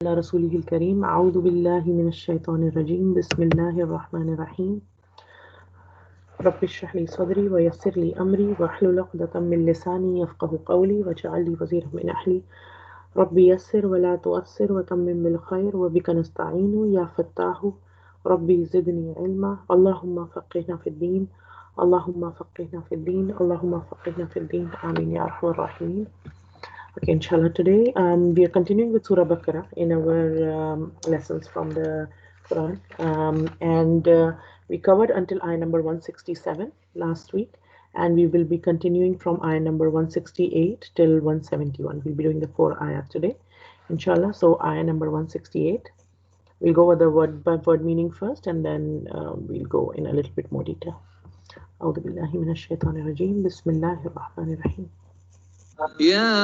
على رسوله الكريم أعوذ بالله من الشيطان الرجيم بسم الله الرحمن الرحيم رب اشرح لي صدري ويسر لي أمري واحلل عقدة من لساني يفقه قولي واجعل لي وزيرا من أهلي ربي يسر ولا تؤثر وتمم بالخير وبك نستعين يا فتاح ربي زدني علما اللهم فقهنا في الدين اللهم فقهنا في الدين اللهم فقهنا في الدين آمين يا أرحم الراحمين. Okay, inshallah, today we are continuing with Surah Baqarah in our lessons from the Quran. And we covered until ayah number 167 last week, and we will be continuing from ayah number 168 till 171. We'll be doing the 4 ayahs today, inshallah. So, ayah number 168. We'll go over the word by word meaning first, and then we'll go in a little bit more detail. أعوذ بالله من الشيطان الرجيم بسم الله الرحمن الرحيم. يا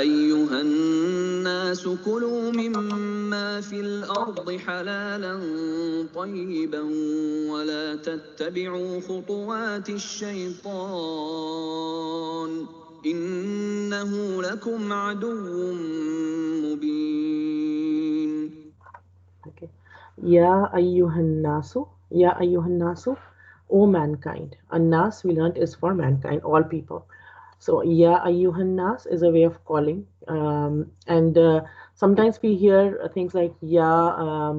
أيها الناس كلوا مما في الأرض حلالا طيبا ولا تتبعوا خطوات الشيطان إنه لكم عدو مبين. Okay. Ya ayyuhan nasu, Ya ayyuhan nasu, O mankind. An-nas we learned is for mankind, all people. So Ya ayyuhan nas is a way of calling. And sometimes we hear things like Ya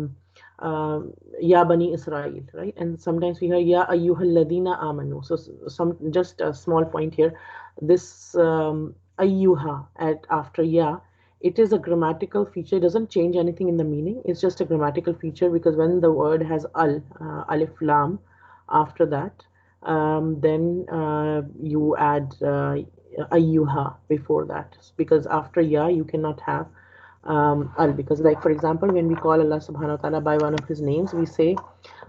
Bani Israel, right? And sometimes we hear Ya ayyuhal ladina amanu. So some just a small point here. This ayyuha at after Ya, it is a grammatical feature. It doesn't change anything in the meaning. It's just a grammatical feature because when the word has alif lam after that, then you add ayyuha before that, because after ya you cannot have al, because like for example when we call Allah subhanahu wa ta'ala by one of his names, we say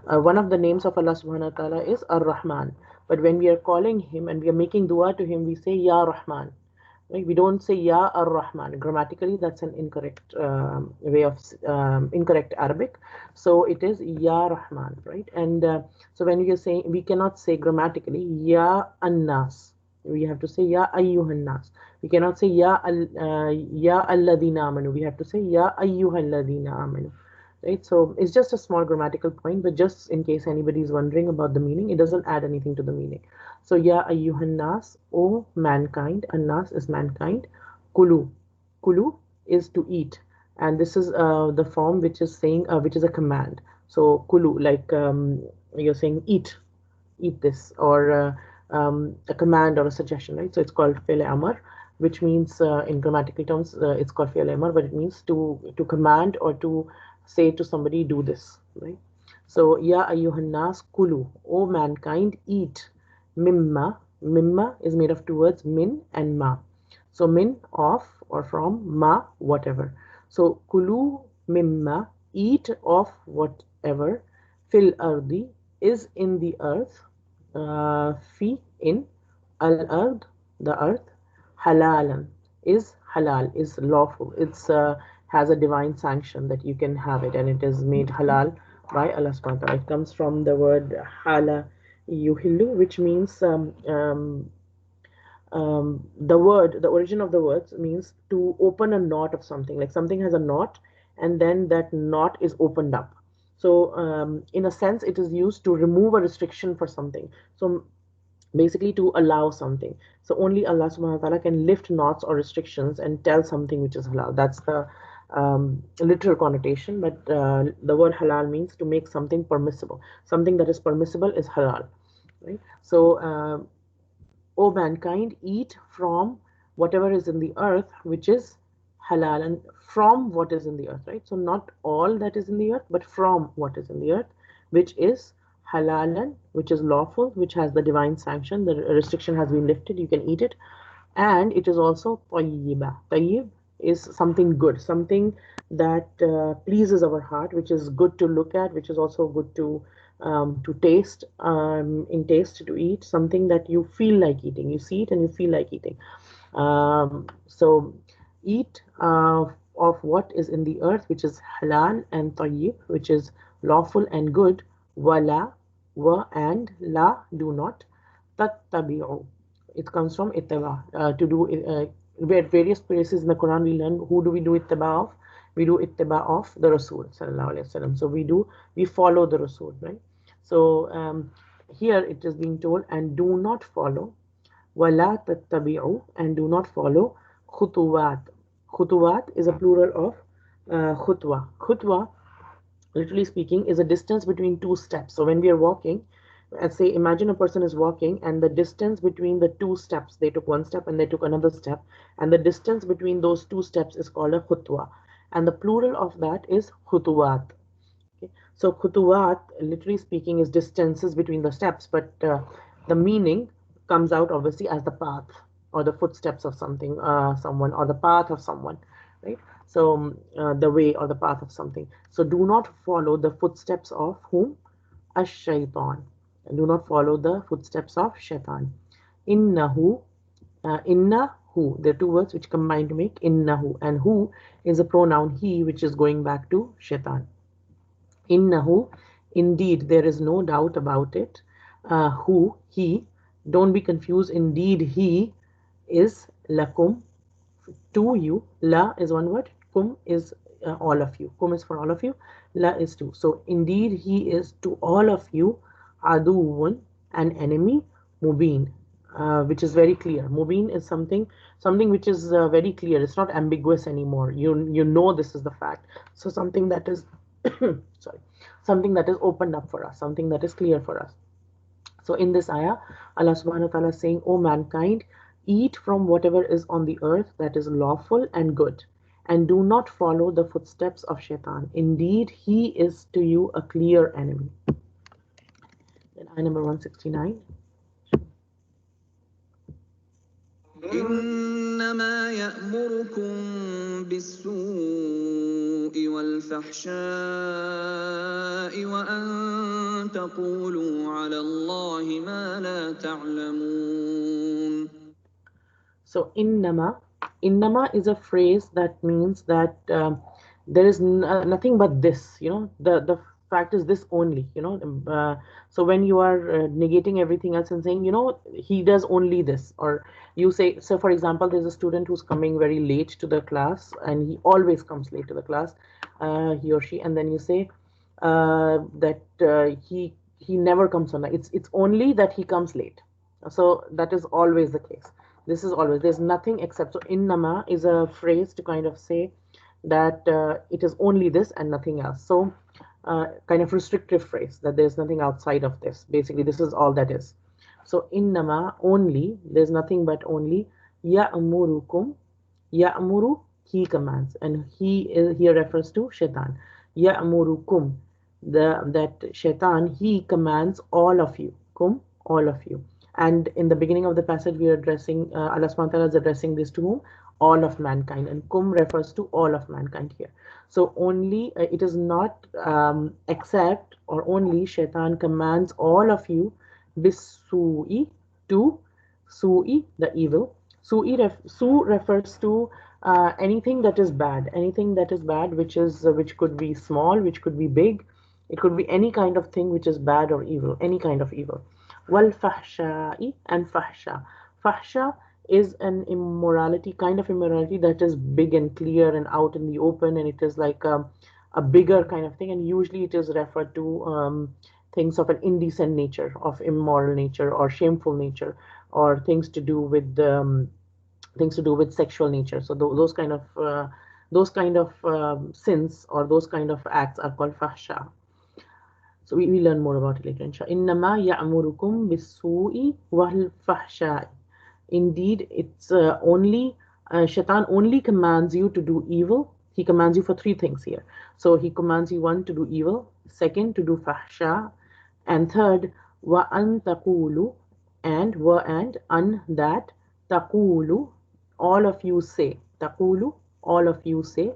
one of the names of Allah subhanahu wa ta'ala is ar-Rahman, but when we are calling him and we are making dua to him, we say ya Rahman. Right? We don't say Ya Ar-Rahman. Grammatically, that's an incorrect way of incorrect Arabic. So it is Ya Rahman, right? And so when we are saying, we cannot say grammatically Ya An-Nas. We have to say Ya Ayyuhan Nas. We cannot say Ya Alladina Amanu. We have to say Ya Ayyuhan Ladina Amanu. Right? So it's just a small grammatical point, but just in case anybody is wondering about the meaning, it doesn't add anything to the meaning. So Ya ayyuhan nas, O mankind, and nas is mankind. Kulu. Kulu is to eat. And this is the form which is saying which is a command. So kulu, like you're saying eat this, or a command or a suggestion, right? So it's called fi'l amr, which means in grammatical terms it's called fi'l amr, but it means to command or to say to somebody do this, right? So Ya ayyuhan nas kulu, O mankind, eat. Mimma is made of two words, min and ma. So min of or from, ma whatever. So kulu mimma, eat of whatever, fil ardi is in the earth, fi in, al ard the earth, halalan is halal, is lawful. It's has a divine sanction that you can have it, and it is made halal by Allah subhanahu wa ta'ala. It comes from the word hala yuhillu, which means the origin of the words means to open a knot of something, like something has a knot and then that knot is opened up. So in a sense it is used to remove a restriction for something, so basically to allow something. So only Allah subhanahu wa ta'ala can lift knots or restrictions and tell something which is halal. That's the literal connotation, but the word halal means to make something permissible. Something that is permissible is halal, right? So O mankind, eat from whatever is in the earth, which is halal, and from what is in the earth, right? So not all that is in the earth, but from what is in the earth, which is halalan, which is lawful, which has the divine sanction. The restriction has been lifted. You can eat it, and it is also tayyiba. Tayyib is something good, something that pleases our heart, which is good to look at, which is also good to taste, in taste to eat, something that you feel like eating. You see it and you feel like eating. So eat of what is in the earth, which is halal, and tayyib, which is lawful and good. Wala, wa, and la, do not. Tattabi'u. It comes from ittaba, to do. At various places in the Quran we learn who do we do ittiba of. we do ittiba of the Rasul sallallahu alaihi wasallam. So we follow the Rasul, right? So here it is being told, and do not follow, wala tattabi'u, and do not follow khutuwat. Khutuwat is a plural of khutwa. Khutwa, literally speaking, is a distance between two steps. So when we are walking, let's say imagine a person is walking, and the distance between the two steps, they took one step and they took another step, and the distance between those two steps is called a khutwa, and the plural of that is khutuwat. Okay. So khutuwat, literally speaking, is distances between the steps, but the meaning comes out obviously as the path or the footsteps of something, someone, or the path of someone, right? So the way or the path of something. So do not follow the footsteps of whom? Ash-shaytan. Do not follow the footsteps of shaitan. Innahu, innahu. There are two words which combine to make innahu, and hu is a pronoun he, which is going back to shaitan. Innahu, indeed, there is no doubt about it. Who, he, don't be confused. Indeed, he is lakum, to you. La is one word. Kum is all of you. Kum is for all of you. La is to. So indeed, he is to all of you. Aduun, an enemy. Mubin, which is very clear. Mubin is something which is very clear. It's not ambiguous anymore. You know this is the fact. So something that is sorry, something that is opened up for us, something that is clear for us. So in this ayah, Allah subhanahu wa ta'ala is saying, O mankind, eat from whatever is on the earth that is lawful and good, and do not follow the footsteps of shaitan. Indeed, he is to you a clear enemy. Then ayah number 169. إنما يأمركم بالسوء والفحشاء وأن تقولوا على الله ما لا تعلمون. So innama is a phrase that means that there is nothing but this, the fact is this only, so when you are negating everything else and saying, he does only this, or you say, so for example, there's a student who's coming very late to the class, and he always comes late to the class, he or she, and then you say that he never comes on. It's only that he comes late. So that is always the case. This is always, there's nothing except. So innama is a phrase to kind of say that it is only this and nothing else. So kind of restrictive phrase, that there's nothing outside of this. Basically, this is all that is. So innama, only, there's nothing but only. Ya'murukum, ya'muru, he commands, and he is here refers to shaitan. Ya'murukum, that shaitan, he commands all of you. Kum, all of you. And in the beginning of the passage, we are addressing, Allah subhanahu wa ta'ala is addressing this to whom? All of mankind. And kum refers to all of mankind here. So only, it is not except, or only shaitan commands all of you bis-su'i, to su'i, the evil. Su refers to anything that is bad. Anything that is bad, which could be small, which could be big. It could be any kind of thing which is bad or evil, any kind of evil. Wal fahsha'i, and fahsha. Fahsha is an immorality, kind of immorality that is big and clear and out in the open, and it is like a bigger kind of thing, and usually it is referred to things of an indecent nature, of immoral nature or shameful nature, or things to do with sexual nature. So those kind of sins or those kind of acts are called fahsha. So we learn more about it later, inshallah. Innama ya'murukum bis-su'i wal fahsha'i. Indeed, it's only shaitan only commands you to do evil. He commands you for three things here. So he commands you, one, to do evil, second, to do fahsha, and third, wa an taqulu, and an that taqulu, all of you say, taqulu, all of you say,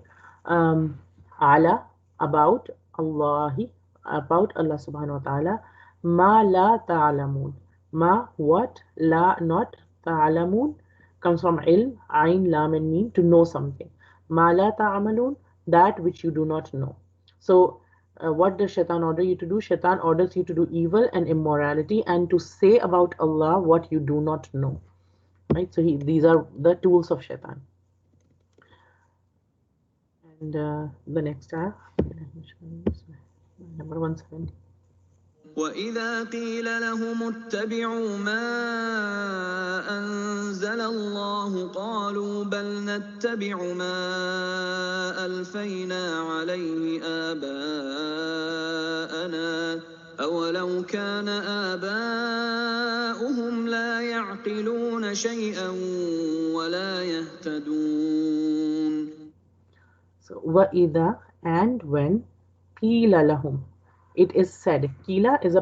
ala, about Allahi, about Allah subhanahu wa ta'ala, ma la ta'lamun, ma, what, la, not, ta'lamun comes from ilm, ayn, lam, and mim, to know something. Ma la ta'malun, that which you do not know. So what does shaitan order you to do? Shaitan orders you to do evil and immorality, and to say about Allah what you do not know. Right? So these are the tools of shaitan. And the next ayah, number 170. وإذا قيل لهم اتبعوا ما أنزل الله قالوا بل نتبع ما ألفينا عليه آباءنا أولو كان آباؤهم لا يعقلون شيئا ولا يهتدون. So وَإِذَا, and when, قِيلَ لَهُمْ, it is said. Qila is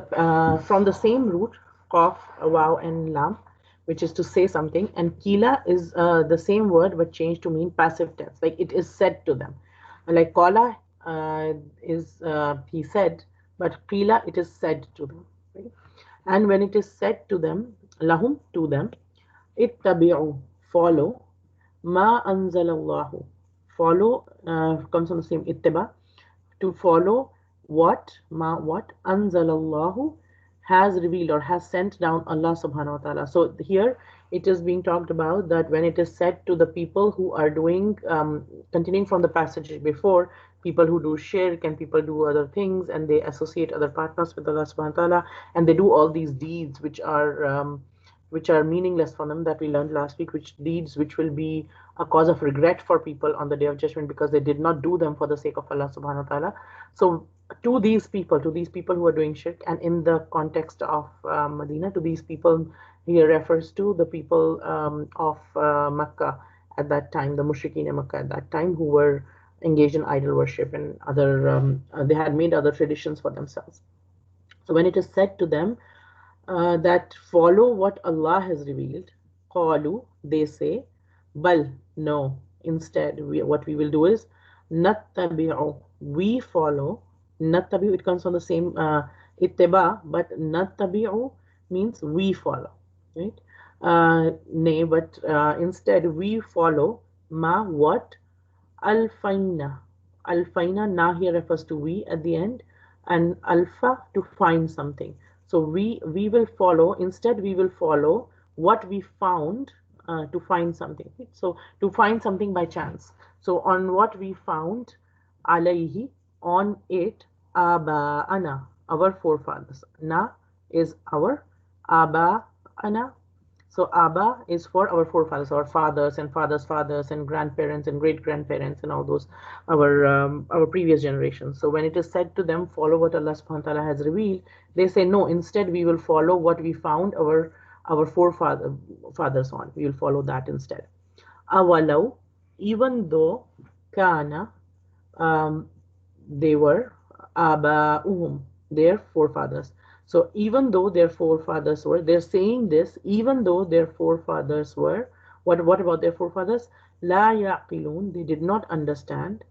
from the same root, qaf, waw, and lam, which is to say something. And qila is the same word but changed to mean passive tense, like it is said to them. Like qala is he said, but qila it is said to them. Right? And when it is said to them, lahum, to them, ittabi'u, follow, ma anzalallahu, follow comes from the same ittiba, to follow what anzalallahu, has revealed or has sent down Allah subhanahu wa ta'ala. So here it is being talked about that when it is said to the people who are doing, continuing from the passage before, people who do shirk and people do other things and they associate other partners with Allah subhanahu wa ta'ala, and they do all these deeds which are meaningless for them, that we learned last week, which deeds which will be a cause of regret for people on the day of judgment because they did not do them for the sake of Allah subhanahu wa ta'ala. So to these people who are doing shirk, and in the context of Medina, to these people here refers to the people of Makkah at that time, the mushrikeen in Makkah at that time, who were engaged in idol worship and other they had made other traditions for themselves. So when it is said to them that follow what Allah has revealed, qalu, they say, bal, no, instead what we will do is nattabi'u, we follow. Nattabi'u, it comes from the same ittiba, but nattabi'u means we follow, right? Nay, but instead we follow ma, what, alfaina. Alfaina, na here refers to we at the end, and alfa, to find something. So we will follow, instead we will follow what we found to find something. So to find something by chance. So on what we found, alayhi, on it, aba'ana, our forefathers. Na is our, aba'ana. So Abba is for our forefathers, our fathers and fathers' fathers and grandparents and great grandparents and all those, our previous generations. So when it is said to them, follow what Allah subhanahu wa ta'ala has revealed, they say no, instead we will follow what we found our forefathers on. We will follow that instead. Awalau, even though kana, they were aba'uhum, their forefathers. So even though their forefathers were, they're saying this, even though their forefathers were, what about their forefathers? La yaqilun, they did not understand,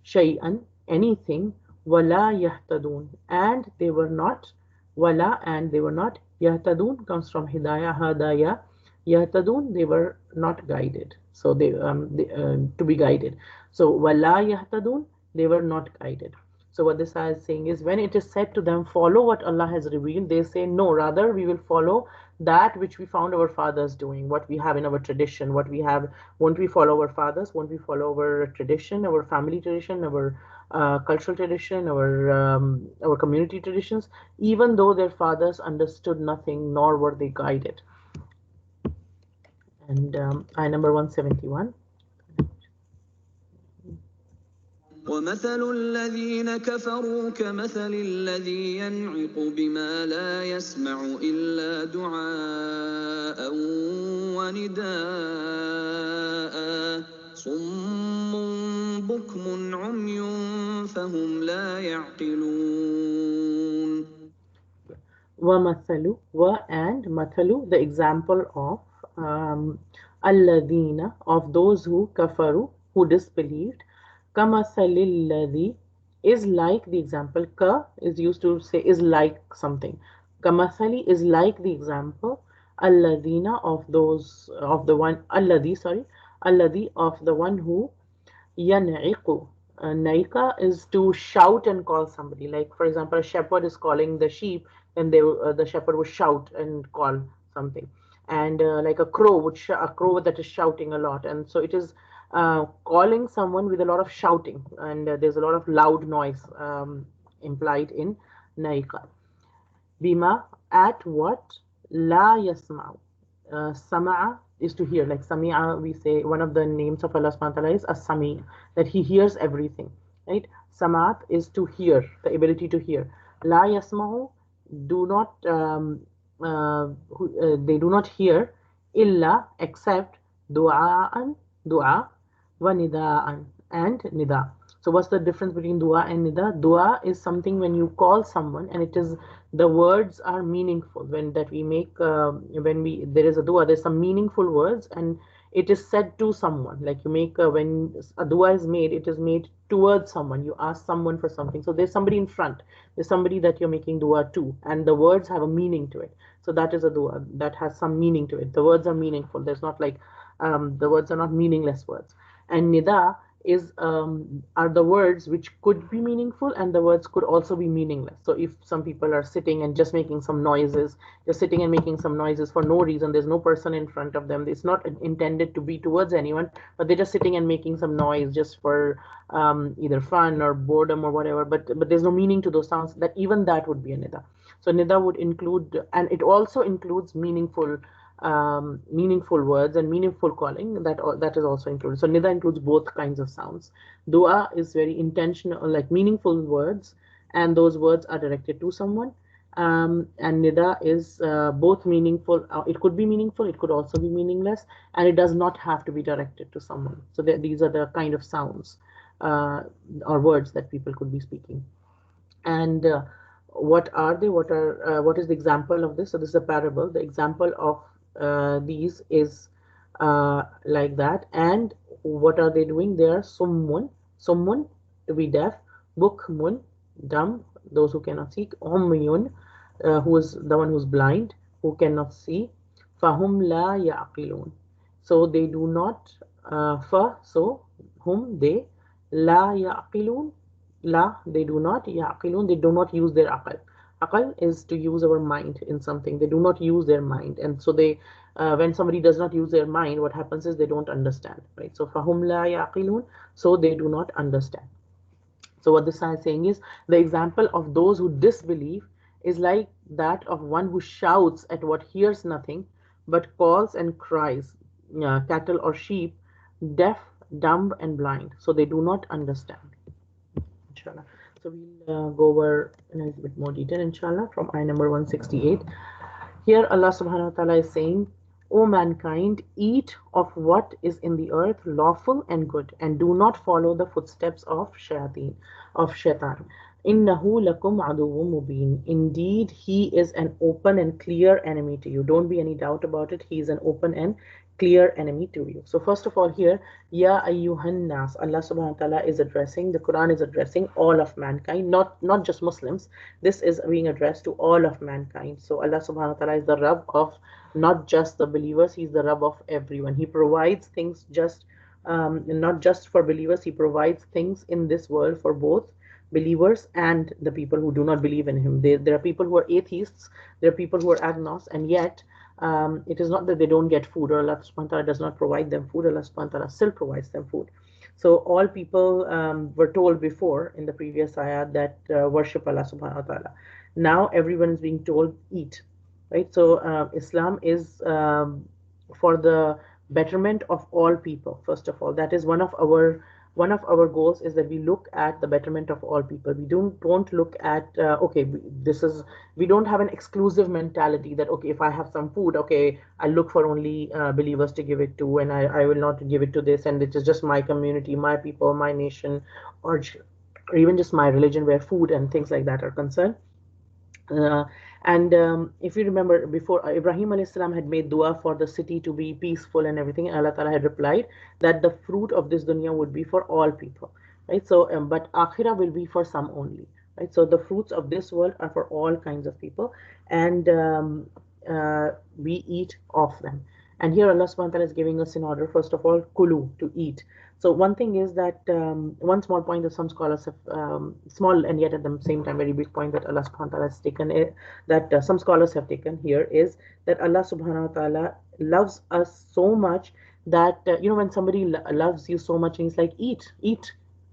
shay'an, anything, wala yahtadun, and they were not, wala, and they were not, yahtadun comes from hidayah, hadaya, yahtadun, they were not guided. So they to be guided. So wala yahtadun, they were not guided. So what this ayah is saying is, when it is said to them, follow what Allah has revealed, they say, no, rather we will follow that which we found our fathers doing, what we have in our tradition, what we have. Won't we follow our fathers? Won't we follow our tradition, our family tradition, our cultural tradition, our community traditions, even though their fathers understood nothing, nor were they guided. And ayah number 171. ومثل الذين كفروا كمثل الذي ينعق بما لا يسمع إلا دعاء ونداء صم بكم عمي فهم لا يعقلون. ومثل, and mathalu, the example of alladhina, of those who kafaru, who disbelieved. Kamathalilladhi is like the example. Ka is used to say is like something. Kamathali is like the example. Alladhina, of those, of the one, alladhi, sorry, alladhi, of the one who yan'iqu. Naika is to shout and call somebody. Like for example, a shepherd is calling the sheep, and the shepherd would shout and call something. And like a crow a crow that is shouting a lot. And so it is calling someone with a lot of shouting, and there's a lot of loud noise implied in naika. Bima, at what? La yasma'u. Sama'a is to hear. Like Sami'a, we say one of the names of Allah subhanahu wa ta'ala is As-Sami', that He hears everything. Right? Sama'at is to hear, the ability to hear. La yasma'u, do not, they do not hear, illa, except du'a'an, du'a, wa nida'an, and nida. So what's the difference between dua and nida? Dua is something when you call someone and it is, the words are meaningful. When that we make, when we, there is a dua, there's some meaningful words and it is said to someone. Like you make, when a dua is made, it is made towards someone. You ask someone for something. So there's somebody in front. There's somebody that you're making dua to, and the words have a meaning to it. So that is a dua that has some meaning to it. The words are meaningful. There's not like, the words are not meaningless words. And nida is, are the words which could be meaningful, and the words could also be meaningless. So if some people are sitting and just making some noises, just sitting and making some noises for no reason, there's no person in front of them, it's not intended to be towards anyone, but they're just sitting and making some noise just for either fun or boredom or whatever, but there's no meaning to those sounds, that even that would be a nida. So nida would include, and it also includes meaningful, meaningful words and meaningful calling. That is also included. So nida includes both kinds of sounds. Dua is very intentional, like meaningful words, and those words are directed to someone. And nida is both meaningful. It could be meaningful, it could also be meaningless, and it does not have to be directed to someone. So these are the kind of sounds or words that people could be speaking. And what are they? What is the example of this? So this is a parable. The example of these is like that. And what are they doing? They are summun, to be deaf, bukmun, dumb, those who cannot see, umyun, who is the one who's blind, who cannot see, fahum la yaqilun. So they do not, so whom they, la yaqilun, la, they do not, yaqilun, they do not use their aqal. Aqal is to use our mind in something. They do not use their mind, and so they, when somebody does not use their mind, what happens is they don't understand, right? So fahum la yaqilun, so they do not understand. So what this is saying is, the example of those who disbelieve is like that of one who shouts at what hears nothing, but calls and cries, cattle or sheep, deaf, dumb, and blind. So they do not understand. Inshallah. So we'll go over in a little bit more detail, inshallah, from ayah number 168. Here Allah subhanahu wa ta'ala is saying, O mankind, eat of what is in the earth lawful and good, and do not follow the footsteps of shaitan. Innahu lakum aduwwum mubin. Indeed, he is an open and clear enemy to you. Don't be any doubt about it. He is an open and clear enemy to you. So first of all here, Ya ayyuhan nas, Allah subhanahu wa ta'ala is addressing, the Quran is addressing all of mankind, not just Muslims. This is being addressed to all of mankind. So Allah subhanahu wa ta'ala is the Rabb of not just the believers, He's the Rabb of everyone. He provides things just, not just for believers, He provides things in this world for both believers and the people who do not believe in Him. There are people who are atheists, there are people who are agnostics, and yet it is not that they don't get food, or Allah subhanahu wa ta'ala does not provide them food. Allah subhanahu wa ta'ala still provides them food. So all people were told before in the previous ayah that worship Allah subhanahu wa ta'ala. Now everyone is being told eat, right? So Islam is for the betterment of all people. First of all, that is one of our goals, is that we look at the betterment of all people. We don't look at okay, we don't have an exclusive mentality that, okay, if I have some food, okay, I look for only believers to give it to, and I will not give it to this, and it is just my community, my people, my nation, or even just my religion where food and things like that are concerned. And if you remember, before Ibrahim alayhi salam had made dua for the city to be peaceful and everything, and Allah Ta'ala had replied that the fruit of this dunya would be for all people, right? So, but akhirah will be for some only, right? So the fruits of this world are for all kinds of people, and we eat of them. And here Allah subhanahu wa ta'ala is giving us in order, first of all, kulu, to eat. So one thing is that one small point that some scholars have, small and yet at the same time very big point that Allah subhanahu wa ta'ala has taken, that some scholars have taken here, is that Allah subhanahu wa ta'ala loves us so much that when somebody loves you so much and he's like, eat,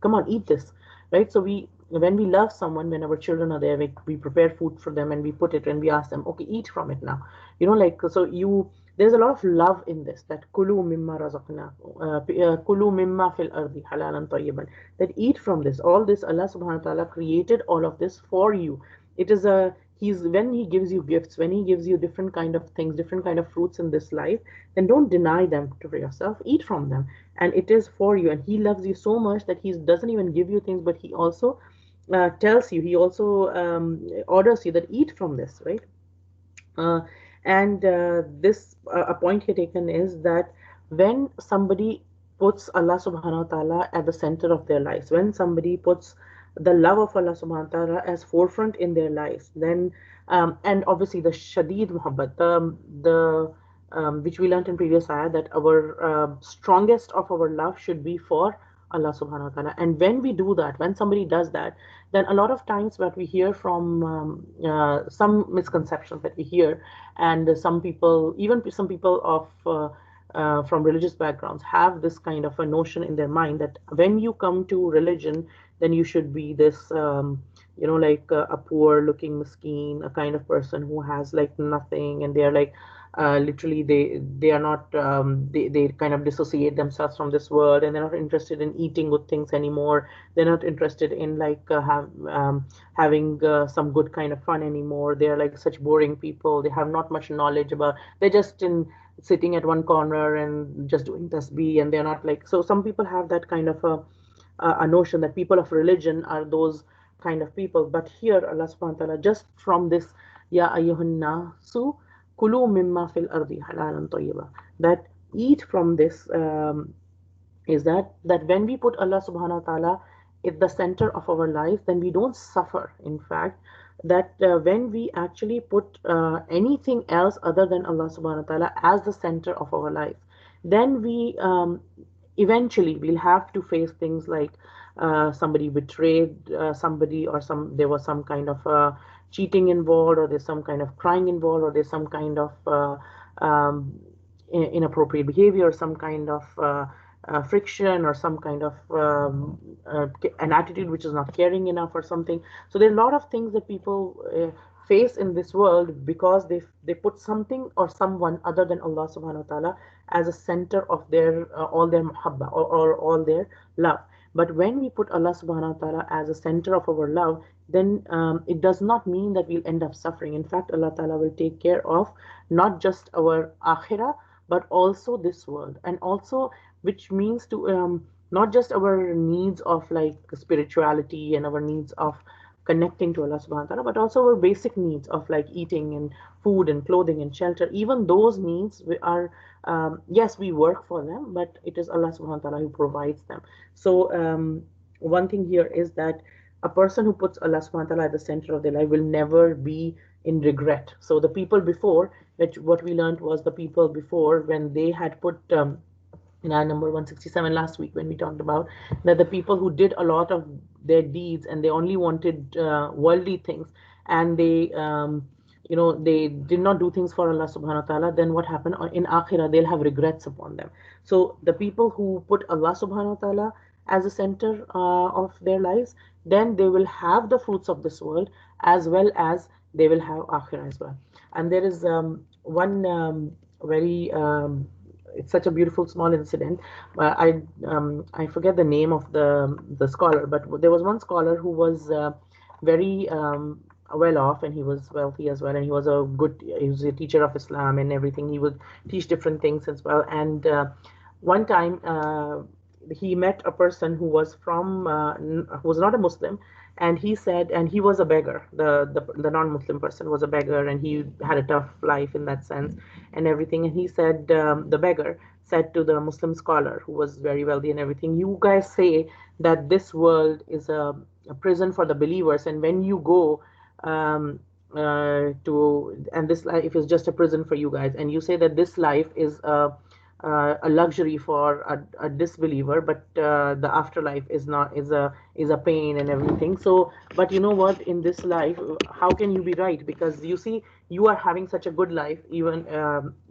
come on, eat this, right? So we when we love someone, when our children are there, we prepare food for them and we put it and we ask them, okay, eat from it now, like, so you there's a lot of love in this, that kulu mimma razaqna, kulu mimma fil ardi halalan tayyiban, that eat from this, all this. Allah subhanahu wa ta'ala created all of this for you. It is a He's when he gives you gifts, when he gives you different kind of things, different kind of fruits in this life, then don't deny them to yourself. Eat from them, and it is for you. And he loves you so much that he doesn't even give you things, but he also tells you, he also orders you that eat from this, right? Uh, and this a point here taken is that when somebody puts Allah subhanahu wa ta'ala at the center of their lives, when somebody puts the love of Allah subhanahu wa ta'ala as forefront in their lives, then and obviously the shadeed muhabbat, the which we learned in previous ayah, that our strongest of our love should be for Allah subhanahu wa ta'ala. And when we do that, when somebody does that, then a lot of times what we hear from some misconceptions that we hear, and some people, even some people of from religious backgrounds, have this kind of a notion in their mind that when you come to religion, then you should be this like a poor looking miskeen, a kind of person who has like nothing, and they are like literally they are not they kind of dissociate themselves from this world, and they're not interested in eating good things anymore. They're not interested in like having some good kind of fun anymore. They're like such boring people. They have not much knowledge about, they're just in sitting at one corner and just doing tasbih, and they're not like, so some people have that kind of a notion that people of religion are those kind of people. But here Allah subhanahu wa ta'ala, just from this, ya ayyuhan nasu kulu mimma fil ardi halalan tayyiba, that eat from this, is that when we put Allah subhanahu wa ta'ala at the center of our life, then we don't suffer. In fact, that when we actually put anything else other than Allah subhanahu wa ta'ala as the center of our life, then we eventually we'll have to face things like somebody betrayed somebody, or there was some kind of cheating involved, or there's some kind of crying involved, or there's some kind of inappropriate behavior, or some kind of friction, or some kind of an attitude which is not caring enough or something. So there are a lot of things that people face in this world because they put something or someone other than Allah subhanahu wa ta'ala as a center of their all their muhabba, or all their love. But when we put Allah subhanahu wa ta'ala as a center of our love, then it does not mean that we'll end up suffering. In fact, Allah ta'ala will take care of not just our akhirah, but also this world, and also which means to not just our needs of like spirituality and our needs of connecting to Allah subhanahu wa ta'ala, but also our basic needs of like eating and food and clothing and shelter. Even those needs we are, yes, we work for them, but it is Allah subhanahu wa ta'ala who provides them. So one thing here is that a person who puts Allah subhanahu wa ta'ala at the center of their life will never be in regret. So the people before, which what we learned was the people before, when they had put in our number 167 last week, when we talked about that the people who did a lot of their deeds and they only wanted worldly things, and they did not do things for Allah subhanahu wa ta'ala, then what happened in akhirah, they'll have regrets upon them. So the people who put Allah subhanahu wa ta'ala as a center of their lives, then they will have the fruits of this world as well as they will have akhirah as well. And there is one very it's such a beautiful small incident. I forget the name of the scholar, but there was one scholar who was very well off, and he was wealthy as well, and he was a teacher of Islam and everything. He would teach different things as well. And one time he met a person who was from who was not a Muslim, and he said, and he was a beggar. The non-Muslim person was a beggar, and he had a tough life in that sense and everything. And he said, the beggar said to the Muslim scholar who was very wealthy and everything, you guys say that this world is a prison for the believers, and when you go and this life is just a prison for you guys, and you say that this life is a luxury for a disbeliever, but the afterlife is not, is a pain and everything. So, but you know what, in this life, how can you be right? Because you see, you are having such a good life even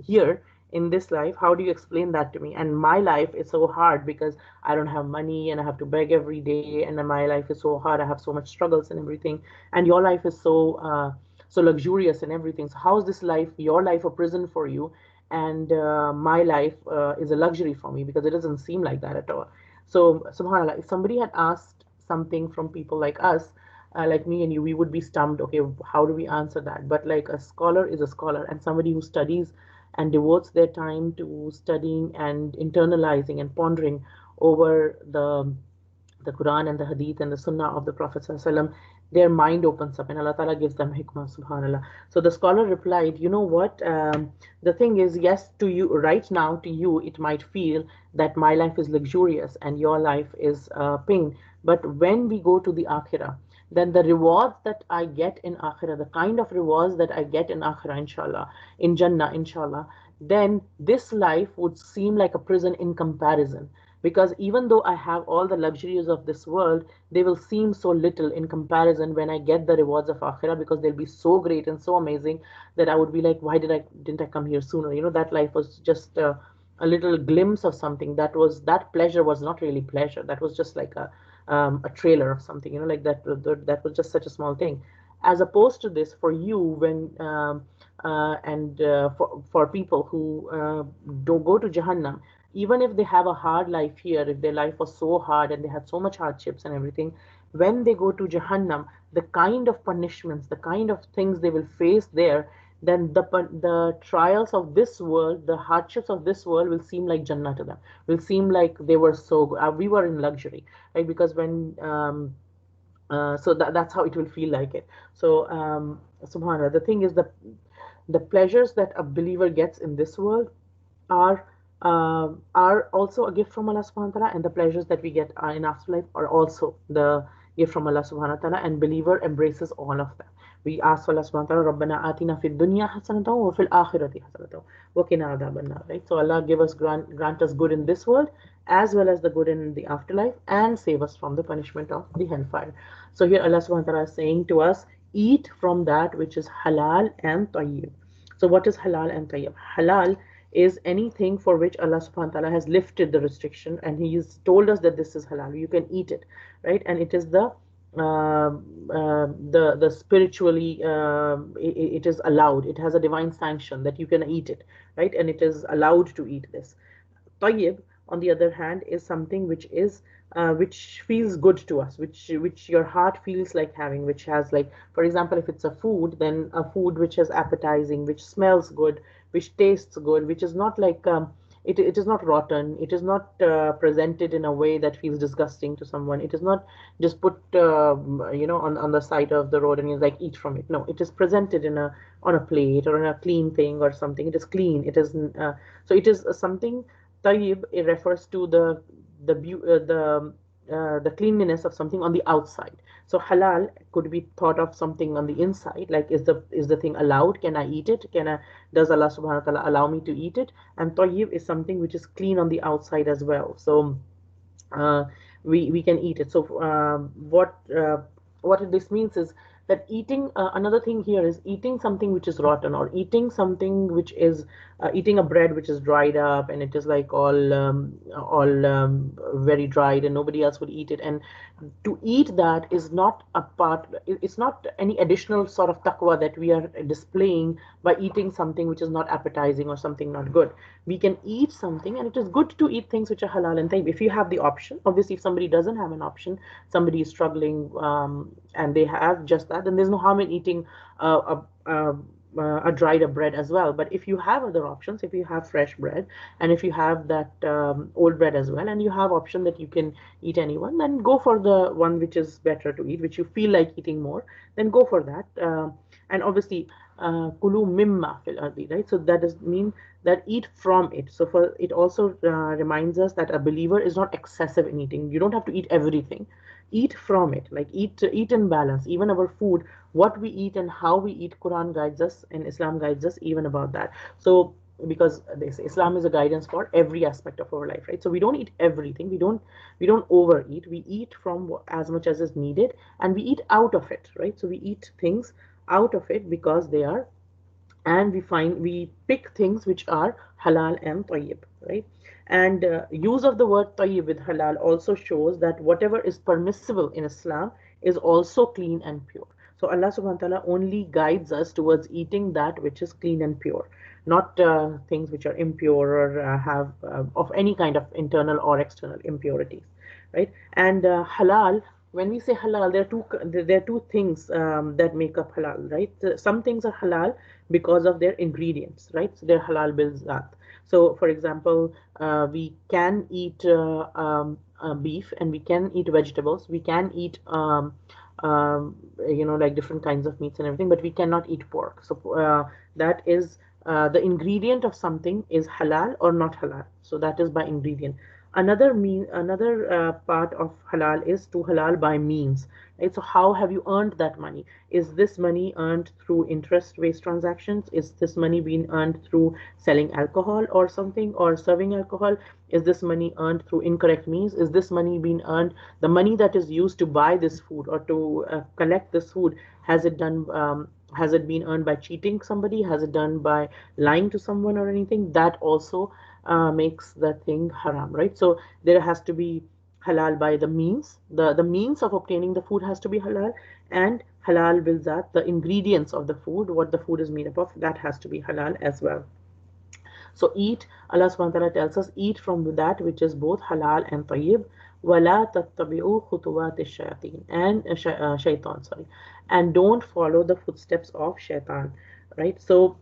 here, in this life. How do you explain that to me? And my life is so hard because I don't have money and I have to beg every day, and my life is so hard. I have so much struggles and everything. And your life is so luxurious and everything. So how is this life, your life, a prison for you, and my life is a luxury for me? Because it doesn't seem like that at all. So, subhanallah, if somebody had asked something from people like us, like me and you, we would be stumped. Okay, how do we answer that? But like, a scholar is a scholar, and somebody who studies and devotes their time to studying and internalizing and pondering over the Quran and the Hadith and the Sunnah of the Prophet ﷺ, their mind opens up and Allah Ta'ala gives them hikmah, subhanAllah. So the scholar replied, you know what? The thing is, yes, to you, right now, to you, it might feel that my life is luxurious and your life is pain. But when we go to the Akhirah, then the rewards that I get in Akhirah, the kind of rewards that I get in Akhirah, inshallah, in Jannah, inshallah, then this life would seem like a prison in comparison. Because even though I have all the luxuries of this world, they will seem so little in comparison when I get the rewards of Akhirah, because they'll be so great and so amazing that I would be like, why didn't I come here sooner? You know, that life was just a little glimpse of something. That pleasure was not really pleasure. That was just like a trailer of something, you know, like that was just such a small thing. As opposed to this, for you, when and for people who don't go to Jahannam, even if they have a hard life here, if their life was so hard and they had so much hardships and everything, when they go to Jahannam, the kind of punishments, the kind of things they will face there, then the trials of this world, the hardships of this world will seem like Jannah to them. Will seem like they were so good. We were in luxury, right? Because when so that's how it will feel like it. So subhanallah, the thing is, the pleasures that a believer gets in this world are also a gift from Allah subhanahu wa ta'ala, and the pleasures that we get in afterlife are also the gift from Allah subhanahu wa ta'ala, and believer embraces all of them. We ask Allah subhanahu wa ta'ala, Rabbana atina fid dunya hasanatan wa fil akhirati hasanatan wa qina adhaban nar, right? So Allah give us, grant us good in this world as well as the good in the afterlife, and save us from the punishment of the hellfire. So here Allah subhanahu wa ta'ala is saying to us, eat from that which is halal and tayyib. So what is halal and tayyib? Halal is anything for which Allah subhanahu wa ta'ala has lifted the restriction, and He has told us that this is halal. You can eat it, right? And it is the spiritually it is allowed. It has a divine sanction that you can eat it, right? And it is allowed to eat this. Tayyib, on the other hand, is something which feels good to us, which your heart feels like having, which has, like, for example, if it's a food, then a food which is appetizing, which smells good, which tastes good, which is not like it is not rotten, it is not presented in a way that feels disgusting to someone. It is not just put on the side of the road and you're like, eat from it. No, it is presented in a on a plate or in a clean thing or something. It is clean. It is so it is something. Tayyib, it refers to the cleanliness of something on the outside. So halal could be thought of something on the inside, like, is the thing allowed? Can I eat it? Does Allah subhanahu wa ta'ala allow me to eat it? And tayyib is something which is clean on the outside as well. So uh, we can eat it. So what this means is that eating, another thing here is eating something which is rotten, or eating something which is eating a bread which is dried up and it is like all very dried and nobody else would eat it. And to eat that is not a part, it's not any additional sort of taqwa that we are displaying by eating something which is not appetizing or something not good. We can eat something, and it is good to eat things which are halal and tayyib if you have the option. Obviously, if somebody doesn't have an option, somebody is struggling, and they have just that, then there's no harm in eating a dried up bread as well. But if you have other options, if you have fresh bread, and if you have that old bread as well, and you have option that you can eat any one, then go for the one which is better to eat, which you feel like eating more, then go for that. And obviously, kulu mimma fil ardi, right? So that does mean that eat from it. So for it also reminds us that a believer is not excessive in eating. You don't have to eat everything. Eat from it, like eat in balance. Even our food, what we eat and how we eat, Quran guides us and Islam guides us even about that. So because they say Islam is a guidance for every aspect of our life, right? So we don't eat everything. We don't overeat. We eat from as much as is needed, and we eat out of it, right? So we eat things out of it because they are and we pick things which are halal and tayyib, right? And use of the word tayyib with halal also shows that whatever is permissible in Islam is also clean and pure. So Allah subhanahu wa ta'ala only guides us towards eating that which is clean and pure, not things which are impure or have of any kind of internal or external impurities, right? And halal, when we say halal, there are two things that make up halal, right? Some things are halal because of their ingredients, right? So they're halal bil zat. So, for example, we can eat beef, and we can eat vegetables. We can eat like different kinds of meats and everything, but we cannot eat pork. So that is the ingredient of something is halal or not halal. So that is by ingredient. Another part of halal is to halal by means, right? So how have you earned that money? Is this money earned through interest-based transactions? Is this money being earned through selling alcohol or something, or serving alcohol? Is this money earned through incorrect means? Is this money being earned, the money that is used to buy this food or to collect this food, has it been earned by cheating somebody? Has it done by lying to someone or anything? That also makes the thing haram, right? So there has to be halal by the means. The means of obtaining the food has to be halal, and halal bil zat, the ingredients of the food, what the food is made up of, that has to be halal as well. So eat, Allah subhanahu wa ta'ala tells us, eat from that which is both halal and tayyib. وَلَا تَتَّبِعُوا خُطُوَاتِ الشَّيَاطِينِ and shaitan, sorry. And don't follow the footsteps of shaitan, right? So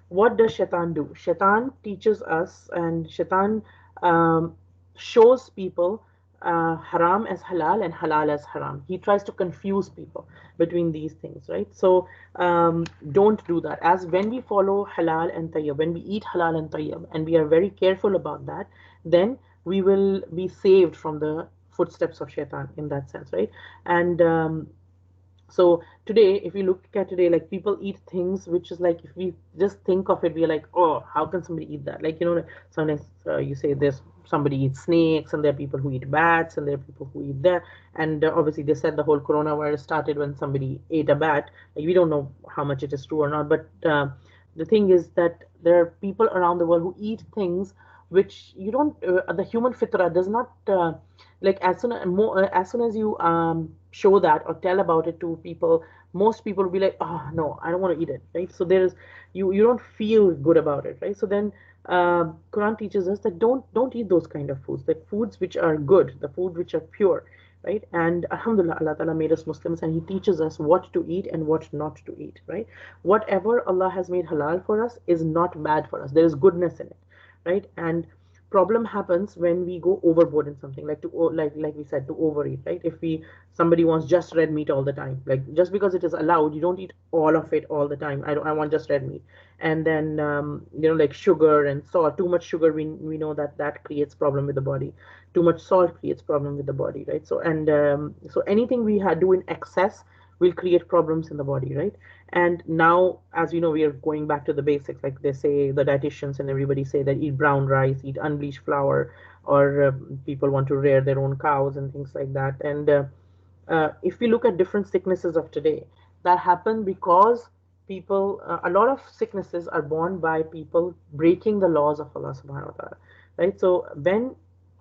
what does shaitan do? Shaitan teaches us, and shaitan um, shows people haram as halal and halal as haram. He tries to confuse people between these things, right? So don't do that. As when we follow halal and tayyib, when we eat halal and tayyib, and we are very careful about that, then we will be saved from the footsteps of shaitan in that sense, right? And so today, if we look at today, like people eat things which is like, if we just think of it, we're like, oh, how can somebody eat that? Like, like sometimes you say there's somebody eats snakes, and there are people who eat bats, and there are people who eat that. And obviously, they said the whole coronavirus started when somebody ate a bat. Like, we don't know how much it is true or not, but the thing is that there are people around the world who eat things which you don't, the human fitra does not, like as soon as you show that or tell about it to people, most people will be like, oh no, I don't want to eat it, right? So there's, you don't feel good about it, right? So then Quran teaches us that don't eat those kind of foods, like foods which are good, the food which are pure, right? And alhamdulillah, Allah Ta'ala made us Muslims, and He teaches us what to eat and what not to eat, right? Whatever Allah has made halal for us is not bad for us. There is goodness in it, right? And problem happens when we go overboard in something, like like we said, to overeat, right? If we somebody wants just red meat all the time, like just because it is allowed, you don't eat all of it all the time. I want just red meat. And then like sugar and salt, too much sugar, we know that that creates problem with the body. Too much salt creates problem with the body, right? So and so anything we do in excess will create problems in the body, right? And now, as we know, we are going back to the basics. Like they say, the dietitians and everybody say that eat brown rice, eat unbleached flour, or people want to rear their own cows and things like that. And if we look at different sicknesses of today, that happen because people, a lot of sicknesses are born by people breaking the laws of Allah subhanahu wa ta'ala, right? So when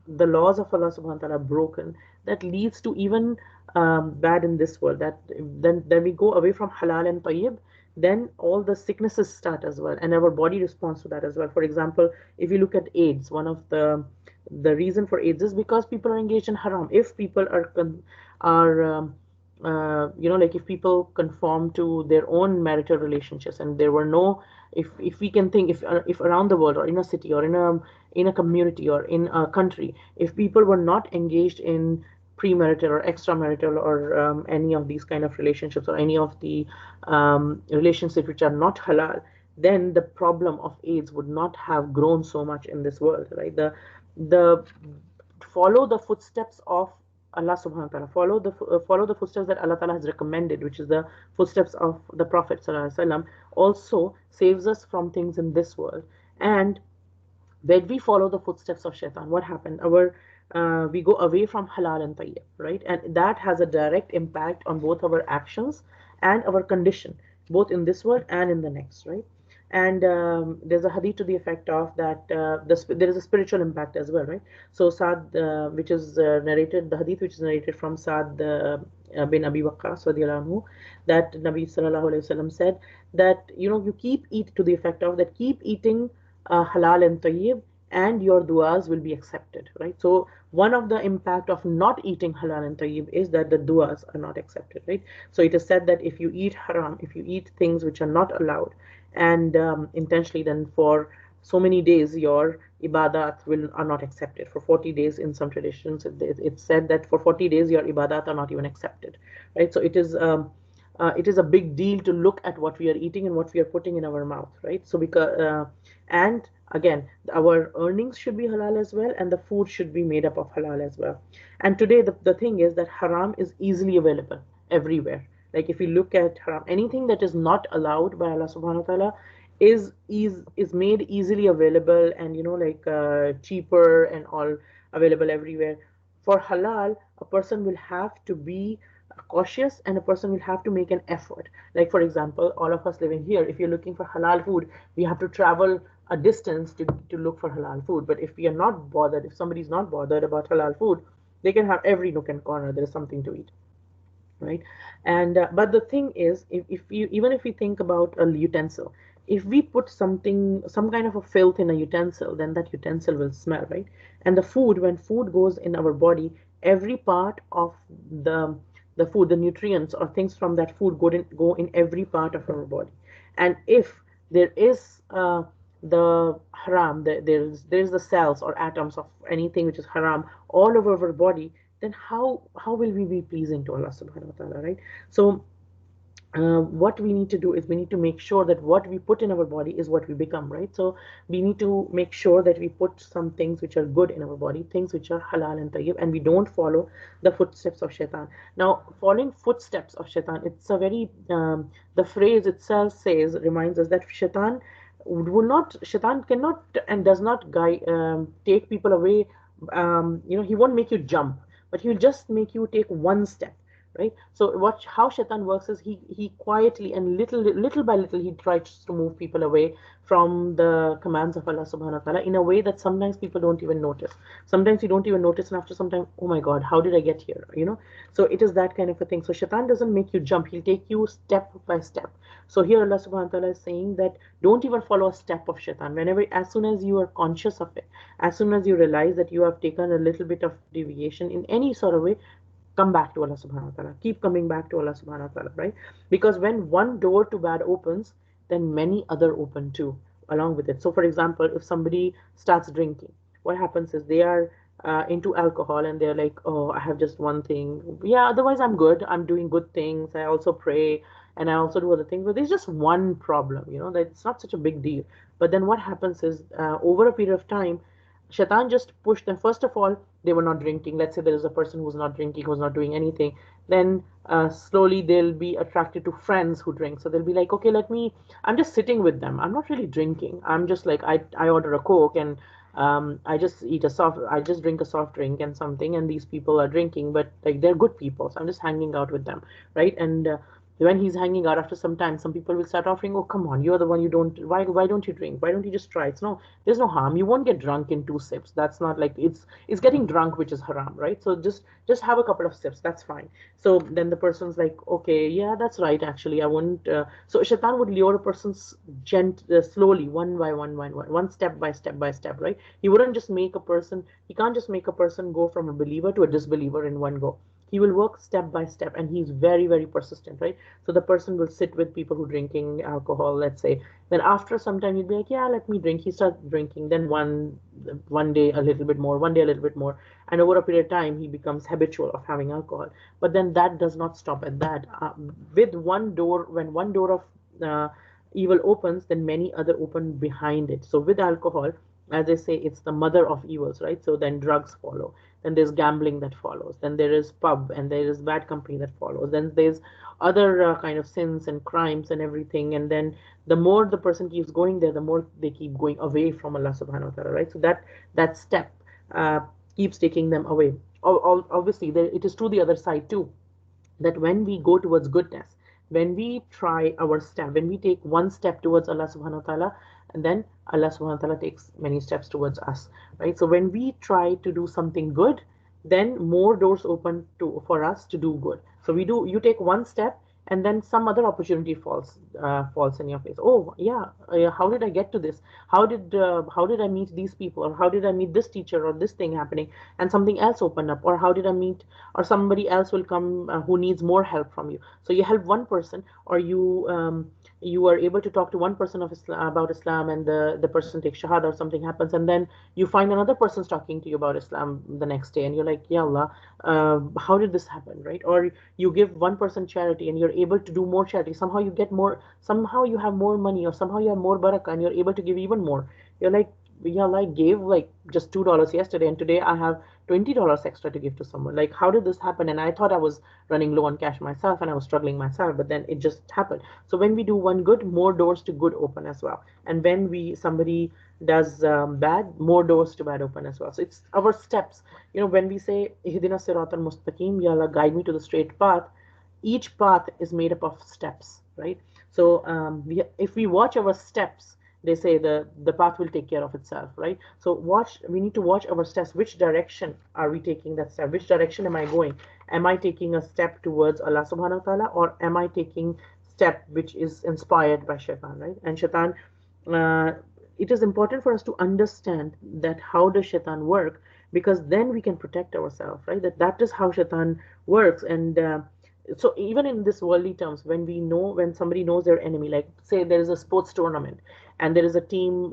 the laws of Allah subhanahu wa ta'ala are broken, that leads to even bad in this world. That then we go away from halal and tayyib, then all the sicknesses start as well, and our body responds to that as well. For example, if you look at AIDS, one of the reason for AIDS is because people are engaged in haram. If people are like if people conform to their own marital relationships, and there were no, if we can think, if around the world, or in a city, or in a community, or in a country, if people were not engaged in premarital or extramarital, or any of these kind of relationships, or any of the relationships which are not halal, then the problem of AIDS would not have grown so much in this world, right? The follow the footsteps of Allah subhanahu wa ta'ala, follow the footsteps that Allah ta'ala has recommended, which is the footsteps of the Prophet sallallahu alaihi wasallam, also saves us from things in this world. And when we follow the footsteps of shaitan, what happened? We go away from halal and tayyib, right? And that has a direct impact on both our actions and our condition. both in this world and in the next, right? And there's a hadith to the effect of that there is a spiritual impact as well, right? So Saad, which is narrated, the hadith which is narrated from Saad bin Abi Waqqas radiallahu anhu, that Nabi sallallahu alaihi wasallam said that you keep eat to the effect of that keep eating halal and tayyib, and your du'as will be accepted, right? So one of the impact of not eating halal and tayyib is that the du'as are not accepted, right? So it is said that if you eat haram, if you eat things which are not allowed, and intentionally, then for so many days your ibadat will are not accepted. For 40 days in some traditions, it's said that for 40 days your ibadat are not even accepted, right? So it is a big deal to look at what we are eating and what we are putting in our mouth, right? So because and again, our earnings should be halal as well, and the food should be made up of halal as well. And today the thing is that haram is easily available everywhere. Like if you look at haram, anything that is not allowed by Allah subhanahu wa ta'ala is made easily available, and like cheaper and all available everywhere. For halal, a person will have to be cautious, and a person will have to make an effort. Like for example, all of us living here, if you're looking for halal food, we have to travel a distance to look for halal food. But if we are not bothered, if somebody's not bothered about halal food, they can have every nook and corner, there is something to eat, right? And but the thing is, if you even if we think about a utensil, if we put some kind of a filth in a utensil, then that utensil will smell, right? And the food, when food goes in our body, every part of the the food, the nutrients or things from that food go in every part of our body. And if there is the haram, there's the cells or atoms of anything which is haram all over our body, then how will we be pleasing to Allah subhanahu wa ta'ala, right? So what we need to do is we need to make sure that what we put in our body is what we become, right? So we need to make sure that we put some things which are good in our body, things which are halal and tayyib, and we don't follow the footsteps of shaitan. Now, following footsteps of shaitan, it's a very the phrase itself says reminds us that shaitan cannot and does not guide take people away. He won't make you jump, but he'll just make you take one step, right? So what how shaitan works is he quietly and little by little he tries to move people away from the commands of Allah subhanahu wa ta'ala in a way that sometimes people don't even notice. Sometimes you don't even notice, and after some time, oh my God, how did I get here? So it is that kind of a thing. So shaitan doesn't make you jump, he'll take you step by step. So here Allah subhanahu wa ta'ala is saying that don't even follow a step of shaitan. Whenever, as soon as you are conscious of it, as soon as you realize that you have taken a little bit of deviation in any sort of way, come back to Allah subhanahu wa ta'ala. Keep coming back to Allah subhanahu wa ta'ala, right? Because when one door to bad opens, then many other open too along with it. So for example, if somebody starts drinking, what happens is they are into alcohol, and they're like, oh, I have just one thing. Yeah, otherwise I'm good. I'm doing good things. I also pray and I also do other things. But there's just one problem, that it's not such a big deal. But then what happens is over a period of time, Shaitan just pushed them. First of all, they were not drinking. Let's say there is a person who's not drinking, who's not doing anything. Then slowly they'll be attracted to friends who drink. So they'll be like, okay, I'm just sitting with them. I'm not really drinking. I'm just like, I order a Coke, and I just drink a soft drink and something, and these people are drinking, but like they're good people. So I'm just hanging out with them, right? And when he's hanging out, after some time, some people will start offering, oh, come on, you're the one, you don't, why don't you drink? Why don't you just try? There's no harm. You won't get drunk in 2 sips. That's not like it's getting drunk, which is haram, right? So just have a couple of sips. That's fine. So then the person's like, okay, yeah, that's right. Actually, I wouldn't. So Shaitan would lure a person slowly, one step by step, right? He wouldn't just make a person. He can't just make a person go from a believer to a disbeliever in one go. He will work step by step, and he's very, very persistent, right? So the person will sit with people who are drinking alcohol, let's say. Then after some time, he'd be like, yeah, let me drink. He starts drinking. Then one day a little bit more, one day a little bit more, and over a period of time, he becomes habitual of having alcohol. But then that does not stop at that. With one door, when one door of evil opens, then many other open behind it. So with alcohol, as they say, it's the mother of evils, right? So then drugs follow. Then there's gambling that follows. Then there is pub, and there is bad company that follows. Then there's other kind of sins and crimes and everything. And then the more the person keeps going there, the more they keep going away from Allah subhanahu wa ta'ala, right? So that step uh, keeps taking them away. Obviously, it is to the other side too, that when we go towards goodness, when we try our step, when we take one step towards Allah subhanahu wa ta'ala, and then Allah subhanahu wa ta'ala takes many steps towards us, right? So when we try to do something good, then more doors open to for us to do good. So you take one step, and then some other opportunity falls in your face. Oh yeah, how did I get to this? How did I meet these people, or how did I meet this teacher, or this thing happening, and something else opened up, or how did I meet, or somebody else will come who needs more help from you. So you help one person, or you are able to talk to one person of Islam, about Islam, and the person takes shahada, or something happens, and then you find another person's talking to you about Islam the next day, and you're like, yeah Allah, how did this happen, right? Or you give one person charity, and you're able to do more charity. Somehow you get more, somehow you have more money, or somehow you have more barakah, and you're able to give even more. You're like, yeah, like gave like just $2 yesterday, and today I have $20 extra to give to someone. Like, how did this happen? And I thought I was running low on cash myself, and I was struggling myself, but then it just happened. So when we do one good, more doors to good open as well. And when we somebody does bad, more doors to bad open as well. So it's our steps. When we say ihdina siratal mustaqim, ya Allah, guide me to the straight path, each path is made up of steps, right? So if we watch our steps, they say the path will take care of itself, right? So we need to watch our steps. Which direction are we taking that step? Which direction am I going? Am I taking a step towards Allah subhanahu wa ta'ala, or am I taking step which is inspired by shaitan, right? And shaitan, uh, it is important for us to understand that how does shaitan work, because then we can protect ourselves, right? That is how shaitan works. And so even in this worldly terms, when somebody knows their enemy, like say there is a sports tournament, and there is a team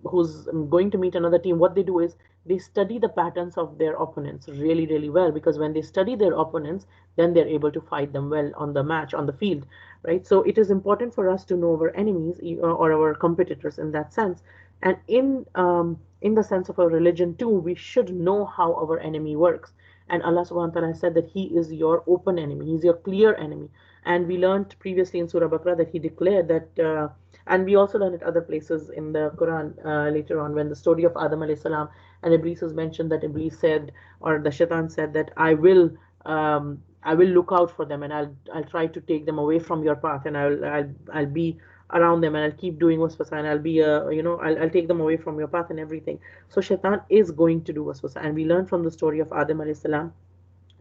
who's going to meet another team, what they do is they study the patterns of their opponents really, really well, because when they study their opponents, then they're able to fight them well on the match, on the field, right? So it is important for us to know our enemies, or our competitors, in that sense. And in the sense of our religion too, we should know how our enemy works. And Allah subhanahu wa ta'ala said that He is your open enemy, He's your clear enemy. And we learned previously in Surah Baqarah that He declared that, and we also learned at other places in the Quran later on, when the story of Adam alayhi salam and Iblis is mentioned, that Iblis said, or the shaitan said, that I will look out for them, and I'll try to take them away from your path, and I'll be around them, and I'll keep doing waswasa, and I'll be I'll take them away from your path and everything. So shaitan is going to do waswasa, and we learn from the story of Adam alayhi salam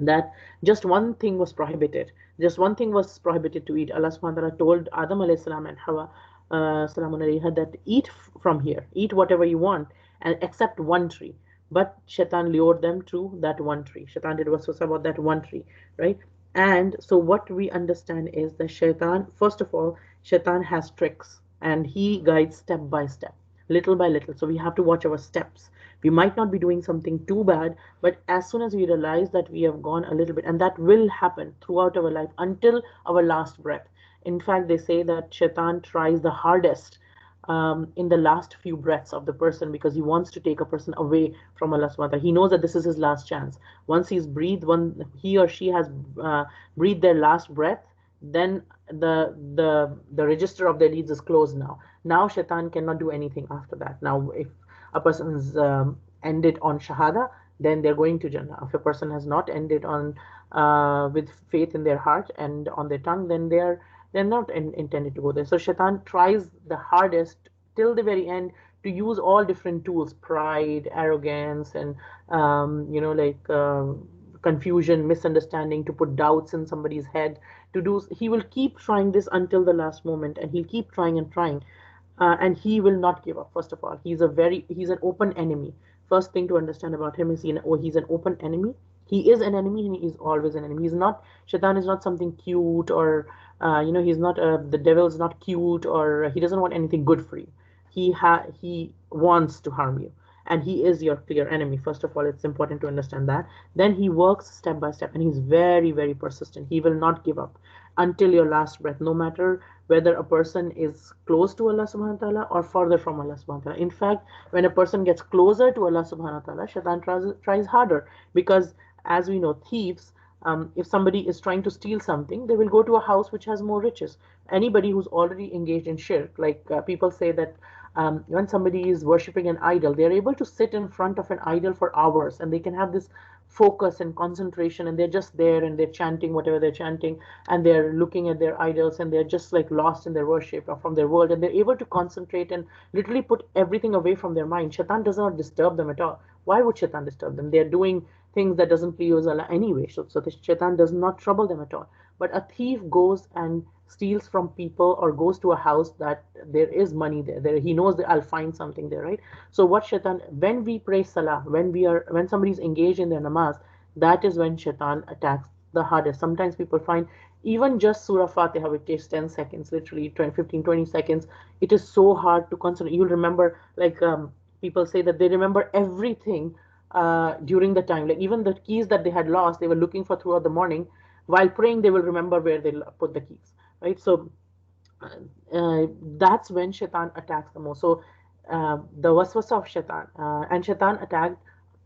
that just one thing was prohibited. Just one thing was prohibited to eat. Allah subhanahu wa ta'ala told Adam alayhi salam and Hawa salamun alayha that eat from here, eat whatever you want, and except one tree. But shaitan lured them to that one tree. Shaitan did waswasa about that one tree, right? And so what we understand is that shaitan, first of all, shaitan has tricks, and he guides step by step, little by little. So we have to watch our steps. We might not be doing something too bad, but as soon as we realize that we have gone a little bit, and that will happen throughout our life until our last breath. In fact, they say that shaitan tries the hardest in the last few breaths of the person, because he wants to take a person away from Allah subhanahu wa ta'ala. He knows that this is his last chance. Once when he or she has breathed their last breath, then the register of their deeds is closed now. Now shaitan cannot do anything after that. Now, if a person has ended on shahada, then they're going to Jannah. If a person has not ended on with faith in their heart and on their tongue, then they're not intended to go there. So shaitan tries the hardest till the very end to use all different tools: pride, arrogance, and confusion, misunderstanding, to put doubts in somebody's head. He will keep trying this until the last moment, and he'll keep trying and trying, and he will not give up. First of all, he's an open enemy. First thing to understand about him is he's an open enemy. He is an enemy, and he is always an enemy. He's not Shaitan is not something cute, or he's not the devil is not cute, or he doesn't want anything good for you. He wants to harm you, and he is your clear enemy. First of all, it's important to understand that. Then he works step by step, and he's very, very persistent. He will not give up until your last breath, no matter whether a person is close to Allah subhanahu wa ta'ala or further from Allah subhanahu wa ta'ala. In fact, when a person gets closer to Allah subhanahu wa ta'ala, shaitan tries harder, because as we know, thieves, if somebody is trying to steal something, they will go to a house which has more riches. Anybody who's already engaged in shirk, like people say that when somebody is worshipping an idol, they're able to sit in front of an idol for hours, and they can have this focus and concentration, and they're just there and they're chanting whatever they're chanting, and they're looking at their idols, and they're just like lost in their worship or from their world, and they're able to concentrate and literally put everything away from their mind. Shaitan does not disturb them at all. Why would shaitan disturb them? They're doing things that doesn't please Allah anyway, so the shaitan does not trouble them at all. But a thief goes and steals from people or goes to a house that there is money there, he knows that I'll find something there, right? So what shaitan, when we pray salah, when somebody's engaged in their namaz, that is when shaitan attacks the hardest. Sometimes people find even just Surah Fatiha, which takes 10 seconds, literally 20, 15, 20 seconds, it is so hard to concentrate. You'll remember, like people say that they remember everything during the time. Like even the keys that they had lost, they were looking for throughout the morning. While praying, they will remember where they put the keys, right? So that's when shaitan attacks the most. So the waswasa of shaitan, and shaitan attacked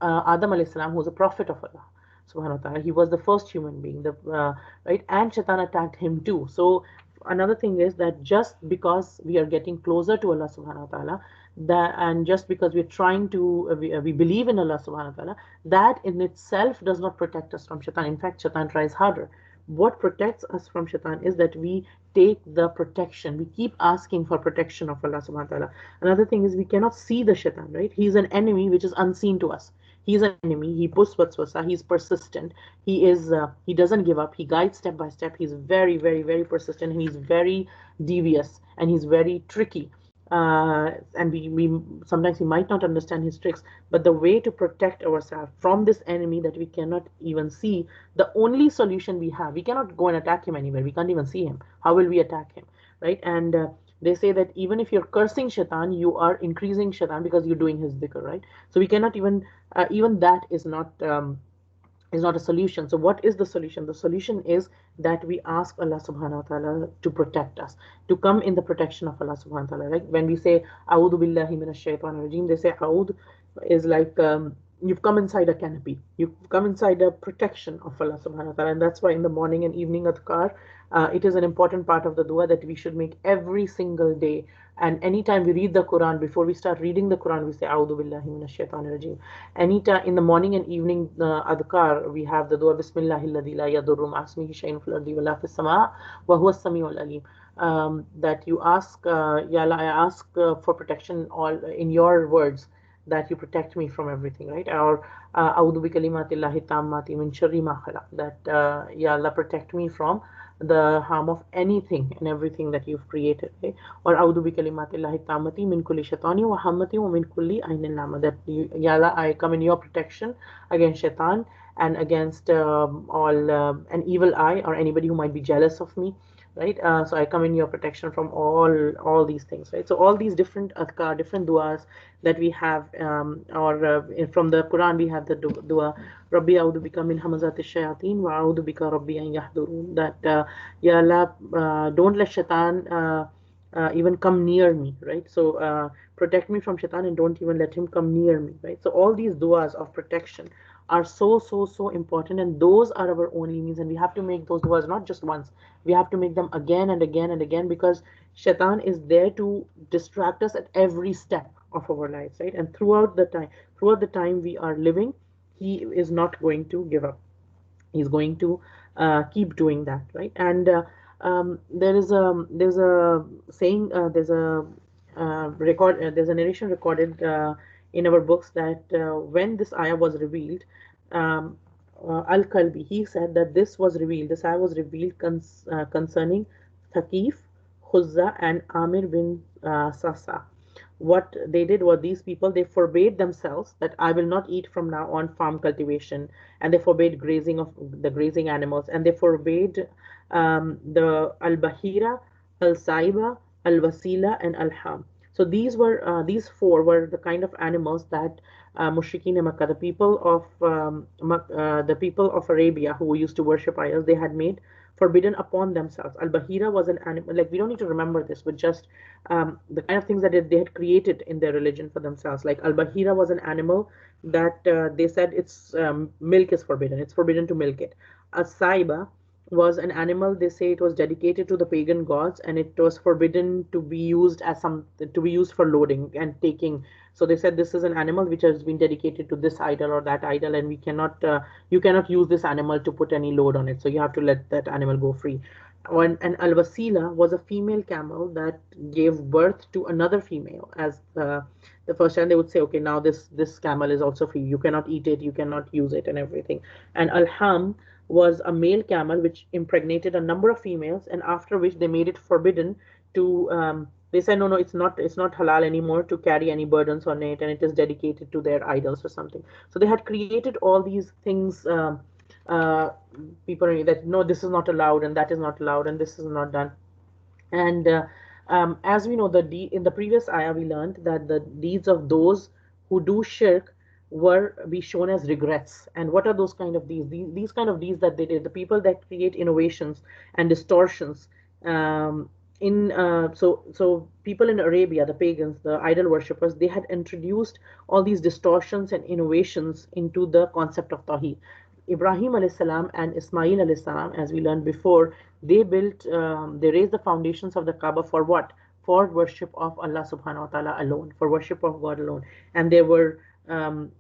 Adam alayhi salam, who was a prophet of Allah subhanahu wa ta'ala. He was the first human being, right? And shaitan attacked him too. So another thing is that just because we are getting closer to Allah subhanahu wa ta'ala, that, and just because we're trying to we believe in Allah subhanahu wa ta'ala, that in itself does not protect us from shaitan. In fact, shaitan tries harder. What protects us from shaitan is that we take the protection, we keep asking for protection of Allah subhanahu wa ta'ala. Another thing is we cannot see the shaitan, right? He's an enemy which is unseen to us. He's an enemy, he puts waswasa, he's persistent, he doesn't give up, he guides step by step, he's very, very, very persistent, and he's very devious, and he's very tricky. And we sometimes we might not understand his tricks, but the way to protect ourselves from this enemy that we cannot even see, the only solution we have, we cannot go and attack him anywhere, we can't even see him, how will we attack him, right? And they say that even if you're cursing shaitan, you are increasing shaitan because you're doing his dhikr, right? So we cannot even that is not a solution. So what is the solution? The solution is that we ask Allah subhanahu wa ta'ala to protect us, to come in the protection of Allah subhanahu wa ta'ala. Like when we say A'udhu billahi minash shaitanir rajim, they say A'udhu is like you've come inside a canopy, you've come inside a protection of Allah subhanahu wa ta'ala. And that's why in the morning and evening adhkar, it is an important part of the dua that we should make every single day. And anytime we read the Quran, before we start reading the Quran, we say A'udhu billahi minash shaitanir rajim. Anytime in the morning and evening adhkar, we have the dua Bismillahil ladhi la yadurru ma'asmihi shay'un fil ardi wala fis sama' wa huwa as-sami'ul alim. That you ask, Ya Allah, I ask for protection all in your words, that you protect me from everything, right? Or A'udhu bi kalimatillahi tammati min sharri ma khalaq. That Ya Allah, protect me from the harm of anything and everything that you've created, right? Or A'udhu bi kalimatillahi tammati min kulli shaitani wa hammati wa min kulli ainin lama. That Ya Allah, I come in your protection against shaitan and against all an evil eye or anybody who might be jealous of me, right? So I come in your protection from all these things, right? So all these different adhkar, different duas that we have, or from the Quran we have the dua Rabbi a'udhu bika min hamazati shayateen wa a'udhu bika Rabbi an yahdurun. That Ya Allah, don't let shaitan even come near me, right? So protect me from shaitan and don't even let him come near me, right? So all these duas of protection are so important, and those are our only means, and we have to make those duas not just once, we have to make them again and again and again, because shaitan is there to distract us at every step of our lives, right? And throughout the time we are living, he is not going to give up, he's going to keep doing that, right? And there's a saying, there's a narration recorded in our books that when this ayah was revealed, um, Al-Kalbi, he said that this ayah was revealed concerning Thaqif, Khuzza, and Amir bin Sasa. What they did was, these people, they forbade themselves that I will not eat from now on farm cultivation, and they forbade grazing of the grazing animals, and they forbade the al-bahira, al-saiba, al-wasila, and al-ham. So these four were the kind of animals that Mushrikeen in Makkah, the people of Arabia who used to worship idols, they had made forbidden upon themselves. Al-bahira was an animal, like we don't need to remember this, but just the kind of things that they had created in their religion for themselves. Like al-bahira was an animal that they said its milk is forbidden. It's forbidden to milk it. As-saiba was an animal. They say it was dedicated to the pagan gods, and it was forbidden to be used as some to be used for loading and taking. So they said this is an animal which has been dedicated to this idol or that idol, and we cannot you cannot use this animal to put any load on it, so you have to let that animal go free. And al-wasila was a female camel that gave birth to another female. As the first time they would say, okay, now this camel is also free, you cannot eat it, you cannot use it and everything. And al-ham was a male camel which impregnated a number of females, and after which they made it forbidden to they said no, no, it's not halal anymore to carry any burdens on it, and it is dedicated to their idols or something. So they had created all these things, uh, people that no, this is not allowed and that is not allowed and this is not done. And as we know, in the previous ayah, we learned that the deeds of those who do shirk were be shown as regrets. And what are those kind of deeds? These kind of deeds that they did, the people that create innovations and distortions. In so people in Arabia, the pagans, the idol worshippers, they had introduced all these distortions and innovations into the concept of Tawheed. Ibrahim alayhis salam and Ismail alayhis salam, as we learned before, they raised the foundations of the Kaaba for what? For worship of Allah subhanahu wa ta'ala alone, for worship of God alone. And there were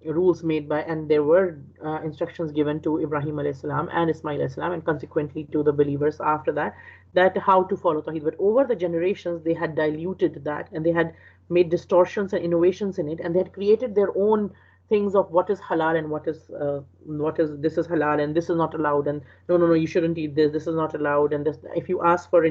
rules made by, and there were instructions given to Ibrahim alayhis salam and Ismail alayhis salam, and consequently to the believers after that, that how to follow Tawheed. But over the generations, they had diluted that, and they had made distortions and innovations in it, and they had created their own things of what is halal and what is this is halal and this is not allowed, and no, no, no, you shouldn't eat this, this is not allowed. And this, if you ask for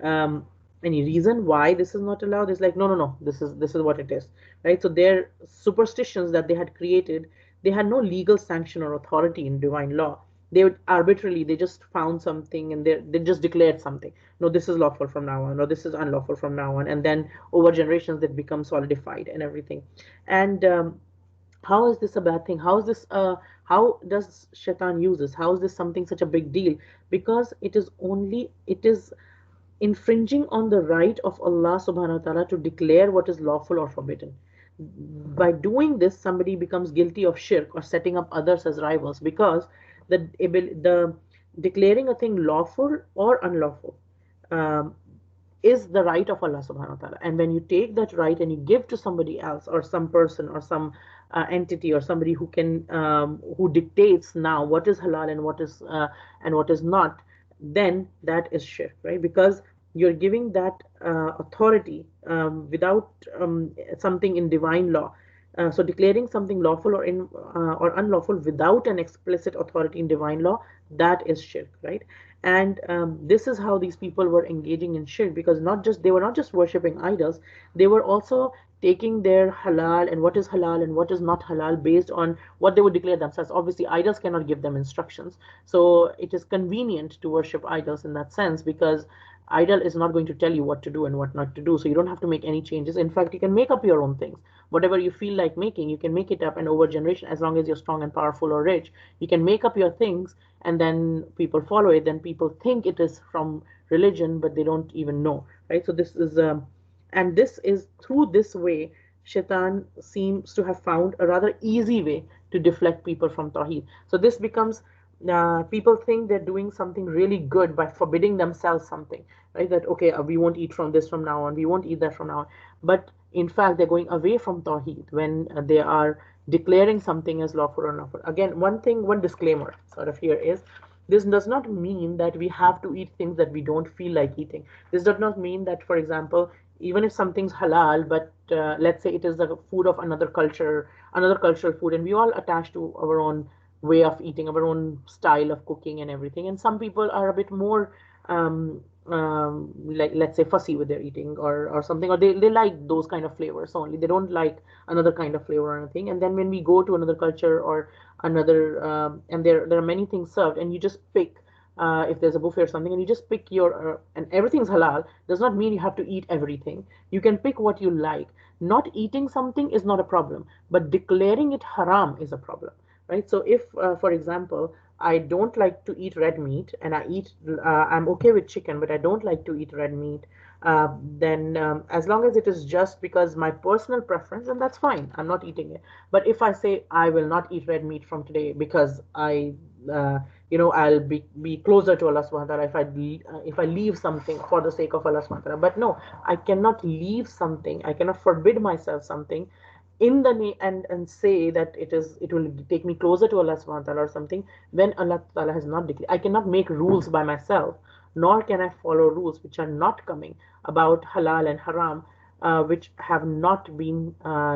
um, any reason why this is not allowed, it's like no, no, no, this is what it is, right? So their superstitions that they had created, they had no legal sanction or authority in divine law. They would arbitrarily, they just found something and they just declared something, no, this is lawful from now on, or this is unlawful from now on, and then over generations that become solidified and everything. And how is this a bad thing? How is this how does shaitan use this? How is this something such a big deal? Because it is infringing on the right of Allah subhanahu wa ta'ala to declare what is lawful or forbidden. By doing this, somebody becomes guilty of shirk or setting up others as rivals, because the declaring a thing lawful or unlawful um, is the right of Allah subhanahu wa ta'ala. And when you take that right and you give to somebody else or some person or some entity or somebody who can who dictates now what is halal and what is not, then that is shirk, right? Because you're giving that authority without something in divine law. So declaring something lawful or unlawful without an explicit authority in divine law, that is shirk, right? And this is how these people were engaging in shirk, because not just they were not just worshipping idols, they were also taking their halal and what is halal and what is not halal based on what they would declare themselves. Obviously, idols cannot give them instructions, so it is convenient to worship idols in that sense, because idol is not going to tell you what to do and what not to do, so you don't have to make any changes. In fact, you can make up your own things. Whatever you feel like making, you can make it up, and over generation, as long as you're strong and powerful or rich, you can make up your things, and then people follow it. Then people think it is from religion, but they don't even know, right? So this is and this is through this way, shaitan seems to have found a rather easy way to deflect people from Tawheed. So this becomes people think they're doing something really good by forbidding themselves something, right? That okay, we won't eat from this from now on, we won't eat that from now on. But in fact, they're going away from Tawheed when they are declaring something as lawful or unlawful. Again, one disclaimer sort of here is, this does not mean that we have to eat things that we don't feel like eating. This does not mean that, for example, even if something's halal, but let's say it is the food of another culture, another cultural food, and we all attach to our own way of eating, our own style of cooking and everything. And some people are a bit more like, let's say, fussy with their eating or something, or they like those kind of flavors only. They don't like another kind of flavor or anything. And then when we go to another culture or another, and there are many things served, and you just pick. If there's a buffet or something, and you just pick and everything's halal, does not mean you have to eat everything. You can pick what you like. Not eating something is not a problem, but declaring it haram is a problem, right? So if, for example, I don't like to eat red meat, and I'm okay with chicken, but I don't like to eat red meat, then as long as it is just because my personal preference, then that's fine. I'm not eating it. But if I say I will not eat red meat from today because uh, I'll be closer to Allah subhanahu wa ta'ala if I leave something for the sake of Allah subhanahu wa ta'ala. But no, I cannot leave something. I cannot forbid myself something in the and say that it will take me closer to Allah subhanahu wa ta'ala or something when Allah ta'ala has not declared. I cannot make rules by myself, nor can I follow rules which are not coming about halal and haram, which have not been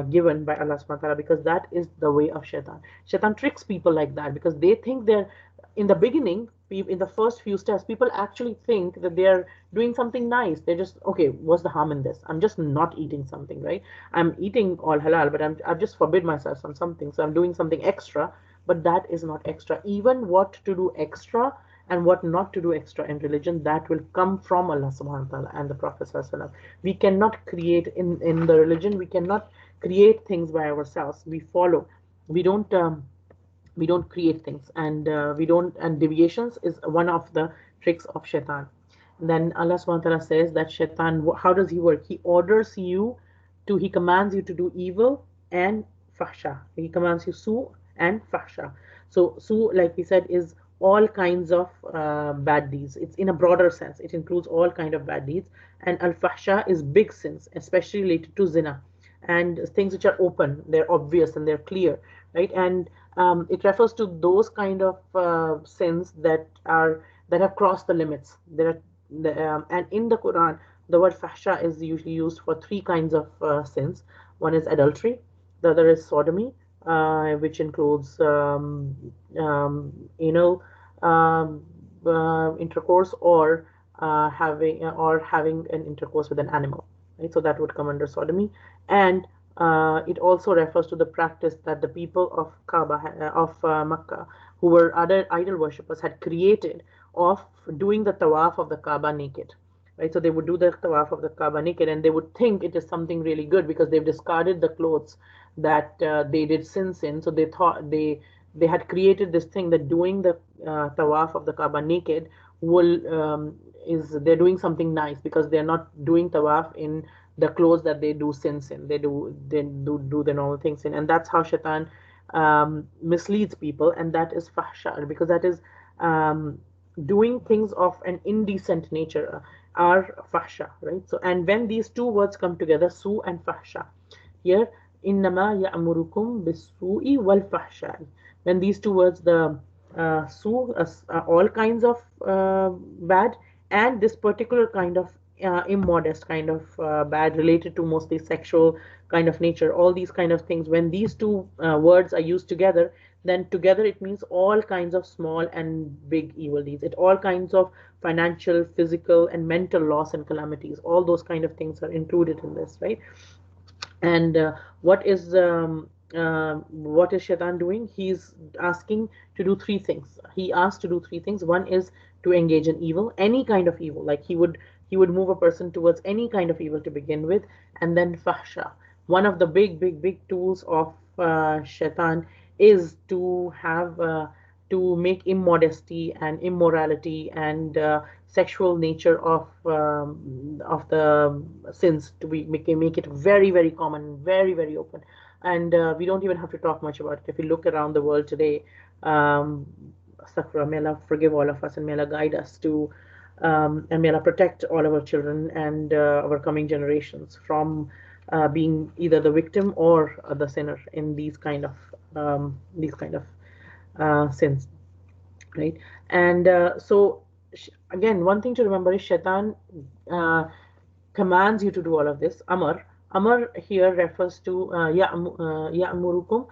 given by Allah subhanahu wa ta'ala, because that is the way of shaitan. Shaitan tricks people like that because they think they're in the beginning, in the first few steps, people actually think that they're doing something nice. They're just, okay, what's the harm in this? I'm just not eating something, right? I'm eating all halal, but I've just forbid myself on something. So I'm doing something extra, but that is not extra. Even what to do extra and what not to do extra in religion, that will come from Allah subhanahu wa ta'ala and the Prophet sallallahu alaihi wasallam. We cannot create in the religion, we cannot create things by ourselves. We follow. We don't create things, and we don't and deviations is one of the tricks of shaitan. Then Allah subhanahu wa ta'ala says that shaitan, how does he work? He commands you to do evil and fahsha. He commands you su and fahsha. So su, like we said, is all kinds of bad deeds. It's in a broader sense, it includes all kind of bad deeds. And al fahsha is big sins, especially related to zina and things which are open, they're obvious and they're clear, right? And it refers to those kind of sins that have crossed the limits. And in the Quran, the word fahsha is usually used for three kinds of sins. One is adultery, the other is sodomy, which includes anal intercourse, or having an intercourse with an animal, right? So that would come under sodomy. And it also refers to the practice that the people of Makkah, who were other idol worshippers, had created of doing the tawaf of the Kaaba naked, right? So they would do the tawaf of the Kaaba naked, and they would think it is something really good because they've discarded the clothes that they did sins in. So they thought they had created this thing that doing the tawaf of the Kaaba naked will is they're doing something nice because they're not doing tawaf in the clothes that they do sins in. They do the normal things in, and that's how shaitan misleads people, and that is fahsha, because that is doing things of an indecent nature are fahsha, right? So, and when these two words come together, su and fahsha, here innama ya'murukum bis-su'i wal fahsha. When these two words, the su, all kinds of bad, and this particular kind of immodest kind of bad related to mostly sexual kind of nature, all these kind of things, when these two words are used together, then together it means all kinds of small and big evil deeds. It all kinds of financial, physical, and mental loss and calamities. All those kind of things are included in this, right? And what is shaitan doing? He's asking to do three things. He asks to do three things. One is to engage in evil, any kind of evil. Like he would move a person towards any kind of evil to begin with, and then fahsha. One of the big tools of shaitan is to make immodesty and immorality and sexual nature of the sins to make it very common, very open. And we don't even have to talk much about it. If you look around the world today, Sakra, may Allah forgive all of us, and may Allah guide us to and may Allah protect all of our children and our coming generations from being either the victim or the sinner in these kind of sins, right? And so again, one thing to remember is shaitan commands you to do all of this. Amar here refers to ya'murukum.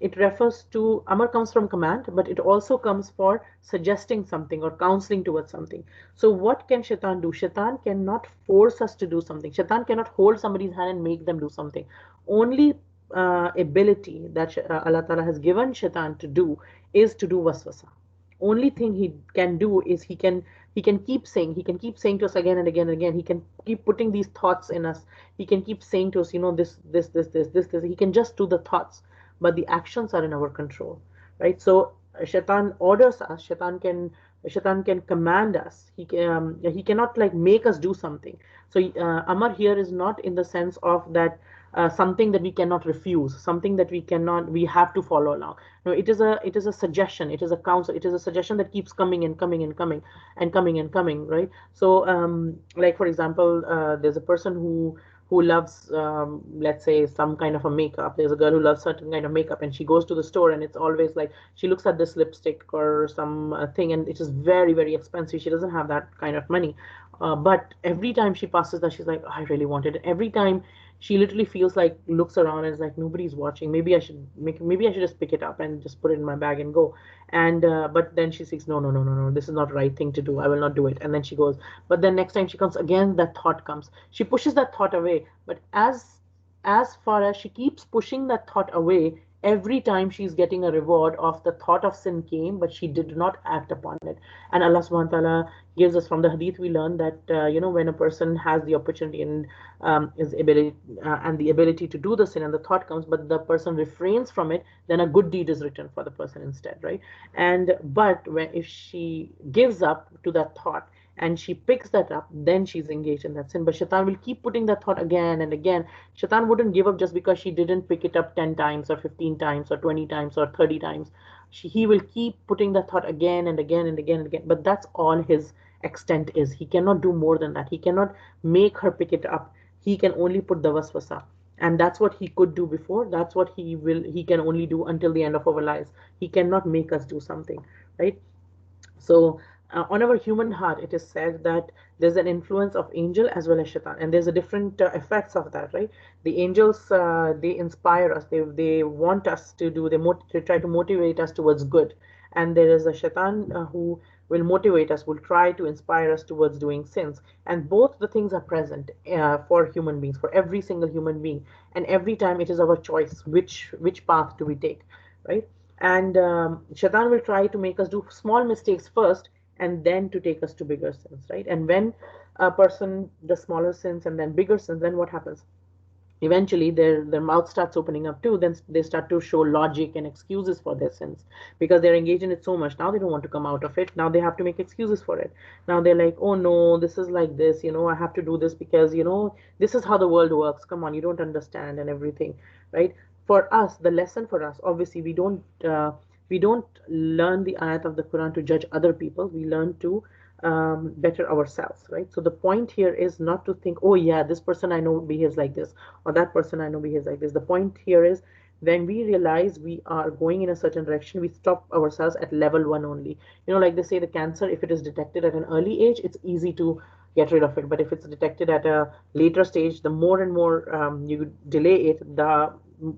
It refers to, amar comes from command, but it also comes for suggesting something or counseling towards something. So what can shaitan do? Shaitan cannot force us to do something. Shaitan cannot hold somebody's hand and make them do something. Only ability that Allah Ta'ala has given shaitan to do is to do waswasa. Only thing he can do is he can keep saying to us again and again and again. He can keep putting these thoughts in us. He can keep saying to us, this. He can just do the thoughts, but the actions are in our control, right? So Shaitan orders us. Shaitan can command us. He cannot like make us do something. So Amar here is not in the sense of that something that we cannot refuse, something that we have to follow along. No, it is a suggestion, it is a counsel, it is a suggestion that keeps coming and coming and coming and coming and coming, right? So like for example, there's a person who loves, let's say, some kind of a makeup. There's a girl who loves certain kind of makeup, and she goes to the store, and it's always like she looks at this lipstick or some thing, and it is very, very expensive. She doesn't have that kind of money. But every time she passes that, she's like, "Oh, I really want it." And every time she literally feels like, looks around and is like, nobody's watching. Maybe I should just pick it up and just put it in my bag and go. And but then she says, no, no, no, no, no, this is not the right thing to do. I will not do it. And then she goes. But then next time she comes again, that thought comes. She pushes that thought away. But as far as she keeps pushing that thought away, every time she's getting a reward of the thought of sin came, but she did not act upon it. And Allah subhanahu wa ta'ala gives us from the hadith, we learn that when a person has the opportunity and is ability and the ability to do the sin, and the thought comes, but the person refrains from it, then a good deed is written for the person instead, right? And but if she gives up to that thought and she picks that up, then she's engaged in that sin. But Shaitan will keep putting that thought again and again. Shaitan wouldn't give up just because she didn't pick it up 10 times or 15 times or 20 times or 30 times. He will keep putting that thought again and again and again and again. But that's all his extent is. He cannot do more than that. He cannot make her pick it up. He can only put the waswasa. And that's what he could do before. That's what he can only do until the end of our lives. He cannot make us do something, right? So, on our human heart, it is said that there's an influence of angel as well as shaitan, and there's a different effects of that, right? The angels, they inspire us. They want us to do. They try to motivate us towards good, and there is a shaitan who will motivate us, will try to inspire us towards doing sins. And both the things are present for human beings, for every single human being, and every time it is our choice which path do we take, right? And shaitan will try to make us do small mistakes first and then to take us to bigger sins, right? And when a person does smaller sins and then bigger sins, then what happens? Eventually their mouth starts opening up too. Then they start to show logic and excuses for their sins, because they're engaged in it so much. Now they don't want to come out of it. Now they have to make excuses for it. Now they're like, oh no, this is like this, I have to do this because this is how the world works. Come on, you don't understand and everything, right? For us, the lesson for us, obviously, we don't learn the ayat of the Quran to judge other people. We learn to better ourselves, right? So the point here is not to think, oh yeah, this person I know behaves like this, or that person I know behaves like this. The point here is, when we realize we are going in a certain direction, we stop ourselves at level one only. Like they say, the cancer, if it is detected at an early age, it's easy to get rid of it. But if it's detected at a later stage, the more and more you delay it, the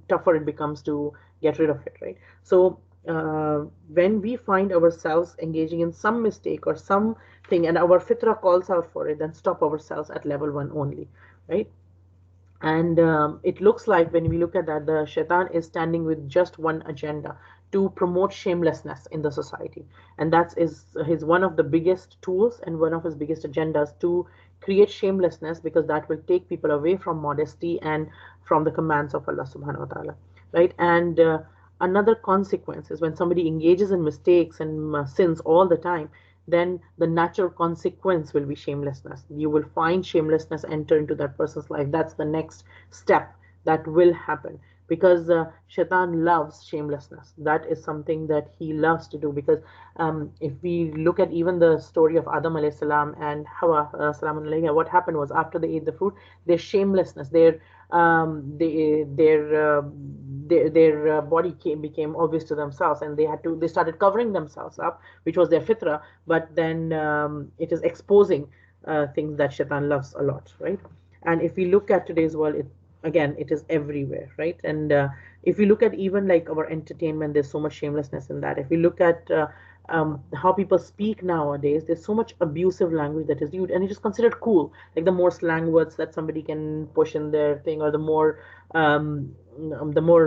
tougher it becomes to get rid of it, right? So when we find ourselves engaging in some mistake or something, and our fitra calls out for it, then stop ourselves at level one only, right? And it looks like, when we look at that, the shaitan is standing with just one agenda: to promote shamelessness in the society. And that is his one of the biggest tools and one of his biggest agendas, to create shamelessness, because that will take people away from modesty and from the commands of Allah subhanahu wa ta'ala, right? And another consequence is, when somebody engages in mistakes and sins all the time, then the natural consequence will be shamelessness. You will find shamelessness enter into that person's life. That's the next step that will happen, because shaitan loves shamelessness. That is something that he loves to do, because if we look at even the story of Adam alayhi salam and Hawa salam alayha, what happened was, after they ate the fruit, their shamelessness, their body became obvious to themselves, and they started covering themselves up, which was their fitra. But then it is exposing things that shaitan loves a lot, right? And if we look at today's world, again, it is everywhere, right? And if we look at even like our entertainment, there's so much shamelessness in that. If we look at how people speak nowadays, there's so much abusive language that is used, and it is considered cool. Like the more slang words that somebody can push in their thing, or the more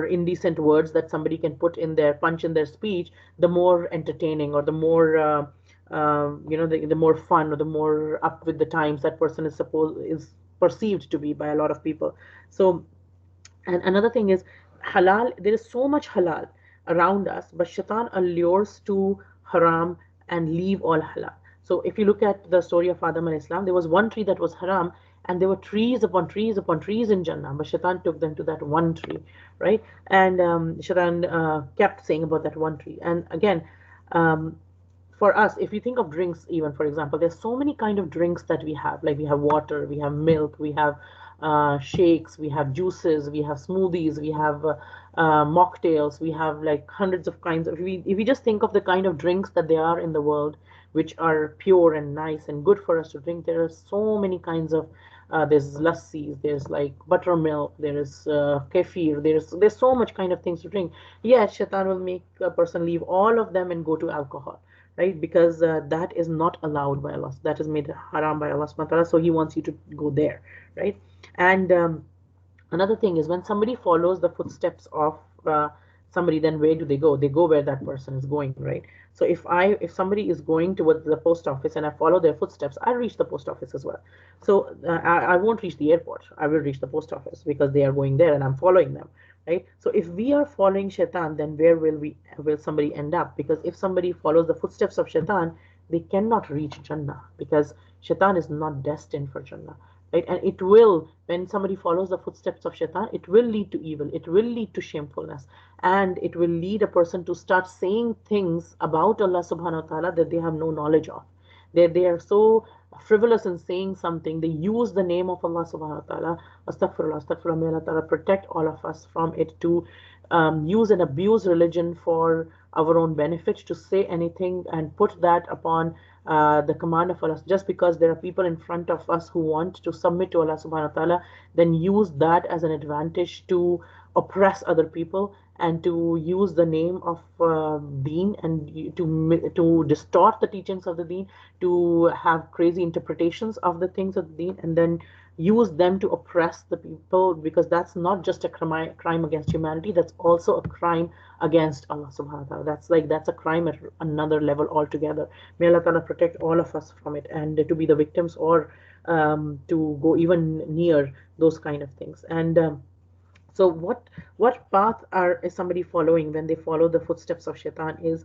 indecent words that somebody can put in their punch in their speech, the more entertaining, or the more the more fun, or the more up with the times that person is perceived to be by a lot of people. So, and another thing is halal. There is so much halal around us, but shaitan allures to haram and leave all halal. So if you look at the story of Adam and Islam, there was one tree that was haram, and there were trees upon trees upon trees in Jannah, but shaitan took them to that one tree, right? And shaitan kept saying about that one tree. And again, um, for us, if you think of drinks, even for example, there's so many kind of drinks that we have. Like we have water, we have milk, we have shakes, we have juices, we have smoothies, we have mocktails, we have like hundreds of kinds of. If we just think of the kind of drinks that there are in the world, which are pure and nice and good for us to drink, there are so many kinds of. There's lassis, there's like buttermilk, there is kefir, there's so much kind of things to drink. Yes, shaitan will make a person leave all of them and go to alcohol, right? Because that is not allowed by Allah. That is made haram by Allah subhanahu wa ta'ala. So He wants you to go there, right? And another thing is when somebody follows the footsteps of somebody, then where do they go? They go where that person is going, right? So if somebody is going towards the post office and I follow their footsteps, I'll reach the post office as well. So I won't reach the airport. I will reach the post office because they are going there and I'm following them, right? So if we are following shaitan, then where will somebody end up? Because if somebody follows the footsteps of shaitan, they cannot reach Jannah, because shaitan is not destined for Jannah, right? And it will, when somebody follows the footsteps of shaitan, it will lead to evil, it will lead to shamefulness, and it will lead a person to start saying things about Allah subhanahu wa ta'ala that they have no knowledge of. They are so frivolous in saying something. They use the name of Allah subhanahu wa ta'ala. Astaghfirullah, astaghfirullah, may Allah ta'ala protect all of us from it, to use and abuse religion for our own benefit, to say anything and put that upon the command of Allah. Just because there are people in front of us who want to submit to Allah subhanahu wa ta'ala, then use that as an advantage to oppress other people, and to use the name of deen, and to distort the teachings of the deen, to have crazy interpretations of the things of the deen, and then use them to oppress the people, because that's not just a crime against humanity, that's also a crime against Allah subhanahu wa ta'ala. That's a crime at another level altogether. May Allah ta'ala protect all of us from it, and to be the victims, or to go even near those kind of things. And so what path is somebody following when they follow the footsteps of shaitan is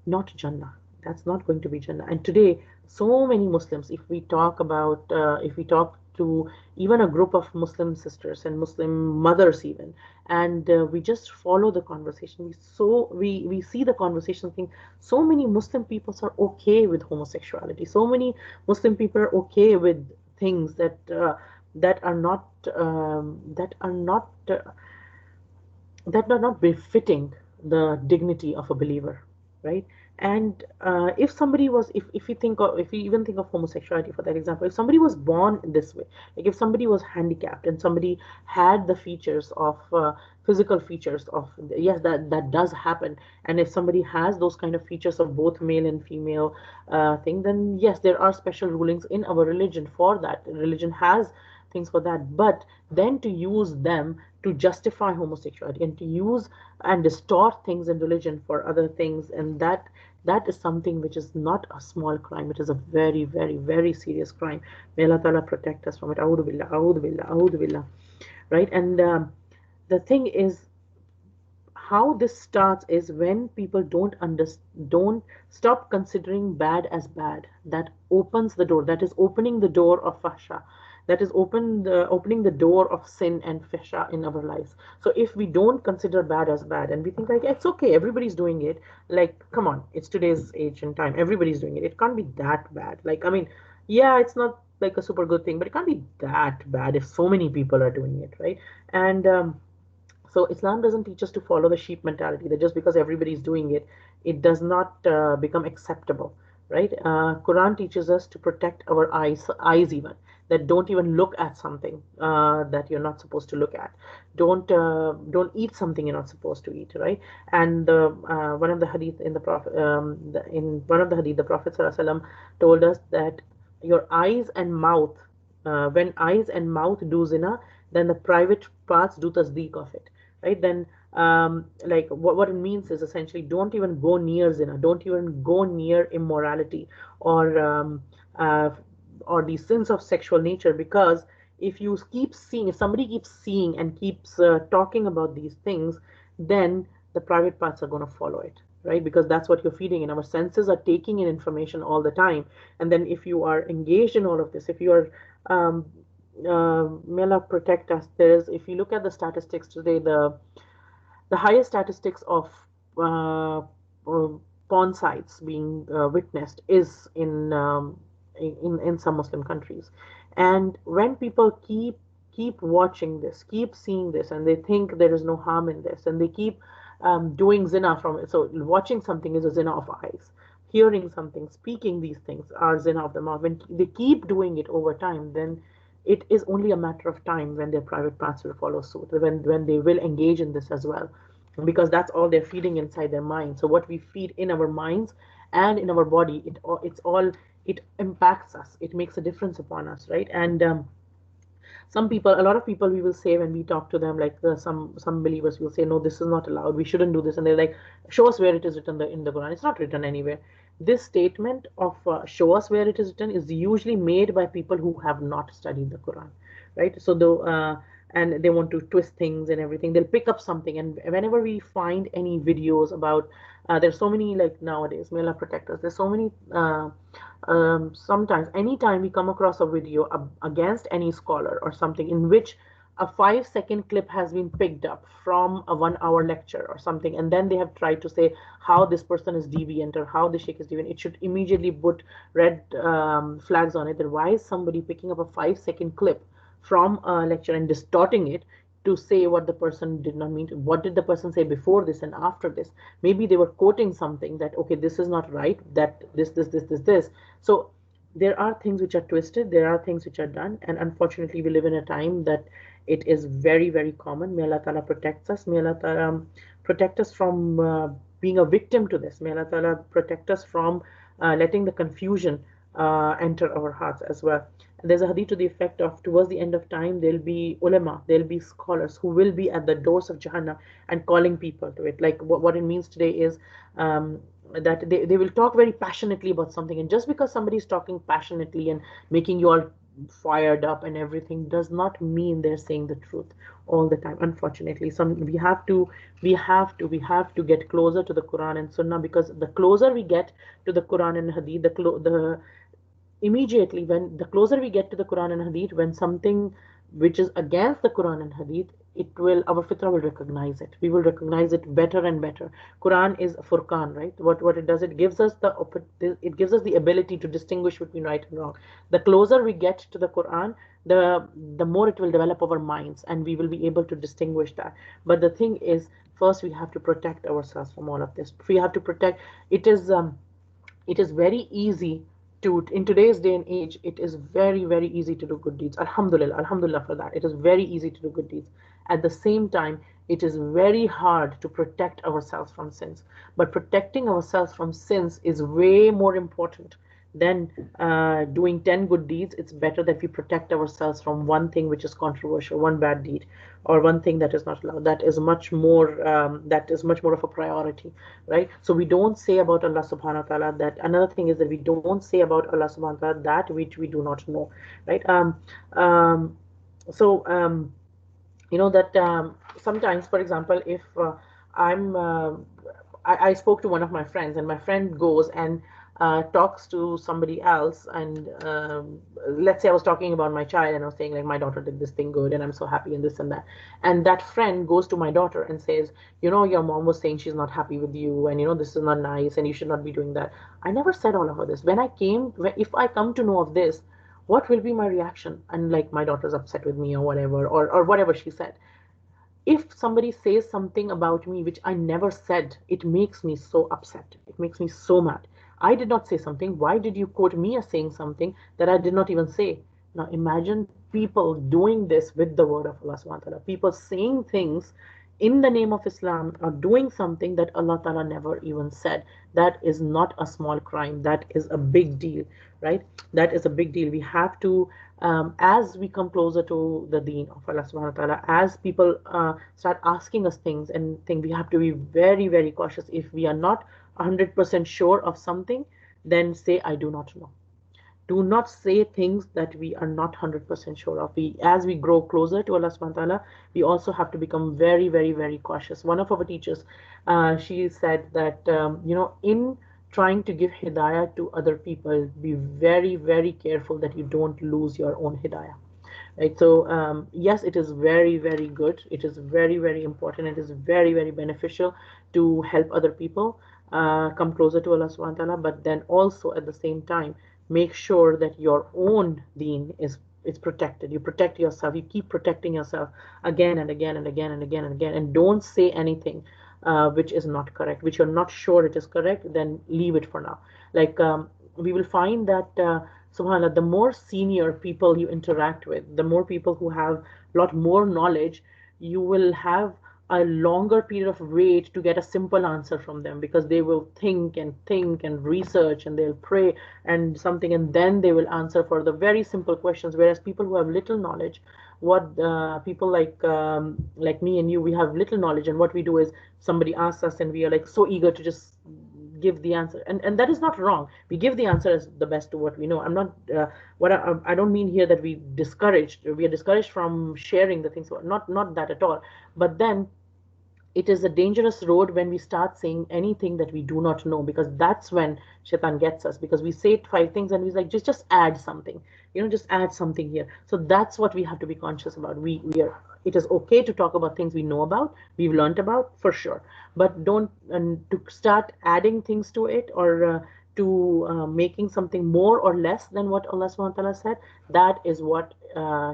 not Jannah. That's not going to be Jannah. And today, so many Muslims, if we talk to even a group of Muslim sisters and Muslim mothers even, and we just follow the conversation, we see the conversation thing. So many Muslim people are okay with homosexuality. So many Muslim people are okay with things that are not that are not befitting the dignity of a believer, right? And if somebody was, if we even think of homosexuality for that example, if somebody was born this way, like if somebody was handicapped and somebody had the features of physical features of, yes, that does happen, and if somebody has those kind of features of both male and female thing, then yes, there are special rulings in our religion for that. Religion has things for that, but then to use them to justify homosexuality, and to use and distort things in religion for other things, and that is something which is not a small crime. It is a very, very, very serious crime. May Allah Ta'ala protect us from it. A'udhu billah, a'udhu billah, a'udhu billah. Right? And the thing is, how this starts is when people don't stop considering bad as bad. That opens the door. That is opening the door of fahsha. That is opening the door of sin and fahsha in our lives. So if we don't consider bad as bad, and we think like it's okay, everybody's doing it, like come on, it's today's age and time, everybody's doing it. It can't be that bad. Like, I mean, yeah, it's not like a super good thing, but it can't be that bad if so many people are doing it, right? And so Islam doesn't teach us to follow the sheep mentality, that just because everybody is doing it, it does not become acceptable, right? Quran teaches us to protect our eyes even, that don't even look at something that you're not supposed to look at. Don't eat something you're not supposed to eat, right? And one of the hadith in the Prophet, in one of the hadith, the Prophet ﷺ told us that your eyes and mouth, when eyes and mouth do zina, then the private parts do tasdeeq of it, right? Then like what it means is essentially don't even go near zina, don't even go near immorality, or uh, or these sins of sexual nature, because if somebody keeps seeing and keeps talking about these things, then the private parts are going to follow it, right? Because that's what you're feeding in. Our senses are taking in information all the time. And then if you are engaged in all of this, if you are, may Allah protect us, if you look at the statistics today, the highest statistics of uh, uh, porn sites being witnessed is in some Muslim countries. And when people keep watching this, keep seeing this, and they think there is no harm in this, and they keep doing zina from it. So watching something is a zina of eyes. Hearing something, speaking these things are zina of the mouth. When they keep doing it over time, then it is only a matter of time when their private parts will follow suit, when they will engage in this as well, because that's all they're feeding inside their mind. So what we feed in our minds and in our body, it impacts us. It makes a difference upon us, right? And some people, a lot of people, we will say when we talk to them, like some believers will say, no, this is not allowed, we shouldn't do this, and they're like, show us where it is written in the Quran. It's not written anywhere. This statement of show us where it is written is usually made by people who have not studied the Quran, right? So though and they want to twist things and everything, they'll pick up something. And whenever we find any videos about there's so many, like nowadays, may Allah protect us, there's so many sometimes, anytime we come across a video against any scholar or something in which a 5-second clip has been picked up from a 1 hour lecture or something, and then they have tried to say how this person is deviant or how the sheikh is deviant, it should immediately put red flags on it. That why is somebody picking up a 5-second clip from a lecture and distorting it to say what the person did not mean? What did the person say before this and after this? Maybe they were quoting something that, okay, this is not right, that this. So there are things which are twisted, there are things which are done, and unfortunately we live in a time that it is very, very common. May Allah Ta'ala protect us. May Allah Ta'ala protect us from being a victim to this. May Allah Ta'ala protect us from letting the confusion enter our hearts as well. And there's a hadith to the effect of, towards the end of time, there'll be ulama, there'll be scholars who will be at the doors of Jahannam and calling people to it. Like what it means today is that they will talk very passionately about something. And just because somebody is talking passionately and making you all fired up and everything does not mean they're saying the truth all the time. Unfortunately, we have to get closer to the Quran and Sunnah, because the closer we get to the Quran and Hadith, the immediately, when the closer we get to the Quran and Hadith, when something which is against the Quran and Hadith, our fitra will recognize it. We will recognize it better and better. Quran is Furqan, right? What it does, it gives us the ability to distinguish between right and wrong. The closer we get to the Quran, the more it will develop our minds, and we will be able to distinguish that. But the thing is, first we have to protect ourselves from all of this. We have to protect. It is very easy to, in today's day and age, it is very, very easy to do good deeds. Alhamdulillah for that. It is very easy to do good deeds. At the same time, it is very hard to protect ourselves from sins. But protecting ourselves from sins is way more important than doing 10 good deeds. It's better that we protect ourselves from one thing which is controversial, one bad deed, or one thing that is not allowed. That is much more of a priority, right? So we don't say about Allah subhanahu wa ta'ala that. Another thing is that we don't say about Allah subhanahu wa ta'ala that which we do not know, right? So that sometimes, for example, if I'm I spoke to one of my friends, and my friend goes and talks to somebody else, and let's say I was talking about my child, and I was saying, like, my daughter did this thing good and I'm so happy and this and that, and that friend goes to my daughter and says, your mom was saying she's not happy with you, and this is not nice and you should not be doing that. I never said all of this. If I come to know of this, what will be my reaction? And like, my daughter's upset with me or whatever, or whatever she said. If somebody says something about me which I never said, it makes me so upset. It makes me so mad. I did not say something. Why did you quote me as saying something that I did not even say? Now imagine people doing this with the word of Allah subhanahu wa ta'ala. People saying things in the name of Islam, or doing something that Allah Ta'ala never even said. That is not a small crime. That is a big deal, right? That is a big deal. We have to, as we come closer to the deen of Allah subhanahu wa ta'ala, as people start asking us things and we have to be very, very cautious. If we are not 100% sure of something, then say, I do not know. Do not say things that we are not 100% sure of. As we grow closer to Allah subhanahu wa ta'ala, we also have to become very, very, very cautious. One of our teachers, she said that, in trying to give hidayah to other people, be very, very careful that you don't lose your own hidayah. Right. So yes, it is very, very good. It is very, very important. It is very, very beneficial to help other people come closer to Allah subhanahu wa ta'ala. But then also at the same time, make sure that your own deen is protected. You protect yourself. You keep protecting yourself again and again and again and again and again. And don't say anything which is not correct, which you're not sure it is correct. Then leave it for now. Like we will find that. SubhanAllah, the more senior people you interact with, the more people who have a lot more knowledge, you will have a longer period of wait to get a simple answer from them, because they will think and research, and they'll pray and something, and then they will answer for the very simple questions. Whereas people who have little knowledge, what people like me and you, we have little knowledge, and what we do is somebody asks us and we are like so eager to just give the answer, and that is not wrong. We give the answer as the best to what we know. I'm not what I don't mean here that we are discouraged from sharing the things, not that at all. But then it is a dangerous road when we start saying anything that we do not know, because that's when shaitan gets us, because we say five things and he's like, just add something, just add something here. So that's what we have to be conscious about. We are It is okay to talk about things we know about, we've learned about, for sure, but don't to start adding things to it, or to making something more or less than what Allah subhanahu wa ta'ala said. That is what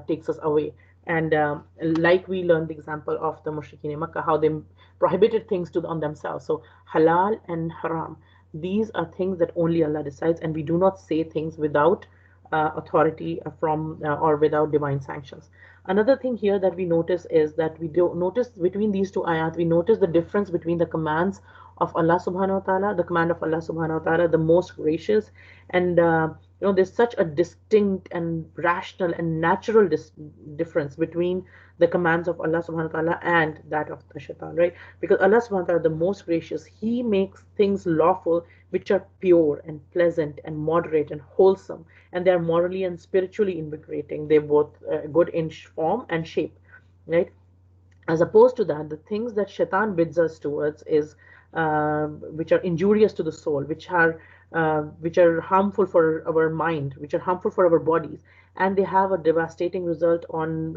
takes us away. And like we learned the example of the mushrikeen in Makkah, how they prohibited things on themselves. So halal and haram, these are things that only Allah decides, and we do not say things without authority from or without divine sanctions. Another thing here that we notice is that we do notice between these two ayat, we notice the difference between the commands of Allah subhanahu wa ta'ala, the command of Allah subhanahu wa ta'ala, the most gracious, and there's such a distinct and rational and natural difference between the commands of Allah subhanahu wa ta'ala and that of the shaitan, right? Because Allah subhanahu wa ta'ala, the most gracious, He makes things lawful which are pure and pleasant and moderate and wholesome, and they are morally and spiritually invigorating. They're both good in form and shape, right? As opposed to that, the things that shaitan bids us towards is which are injurious to the soul, which are harmful for our mind, which are harmful for our bodies, and they have a devastating result on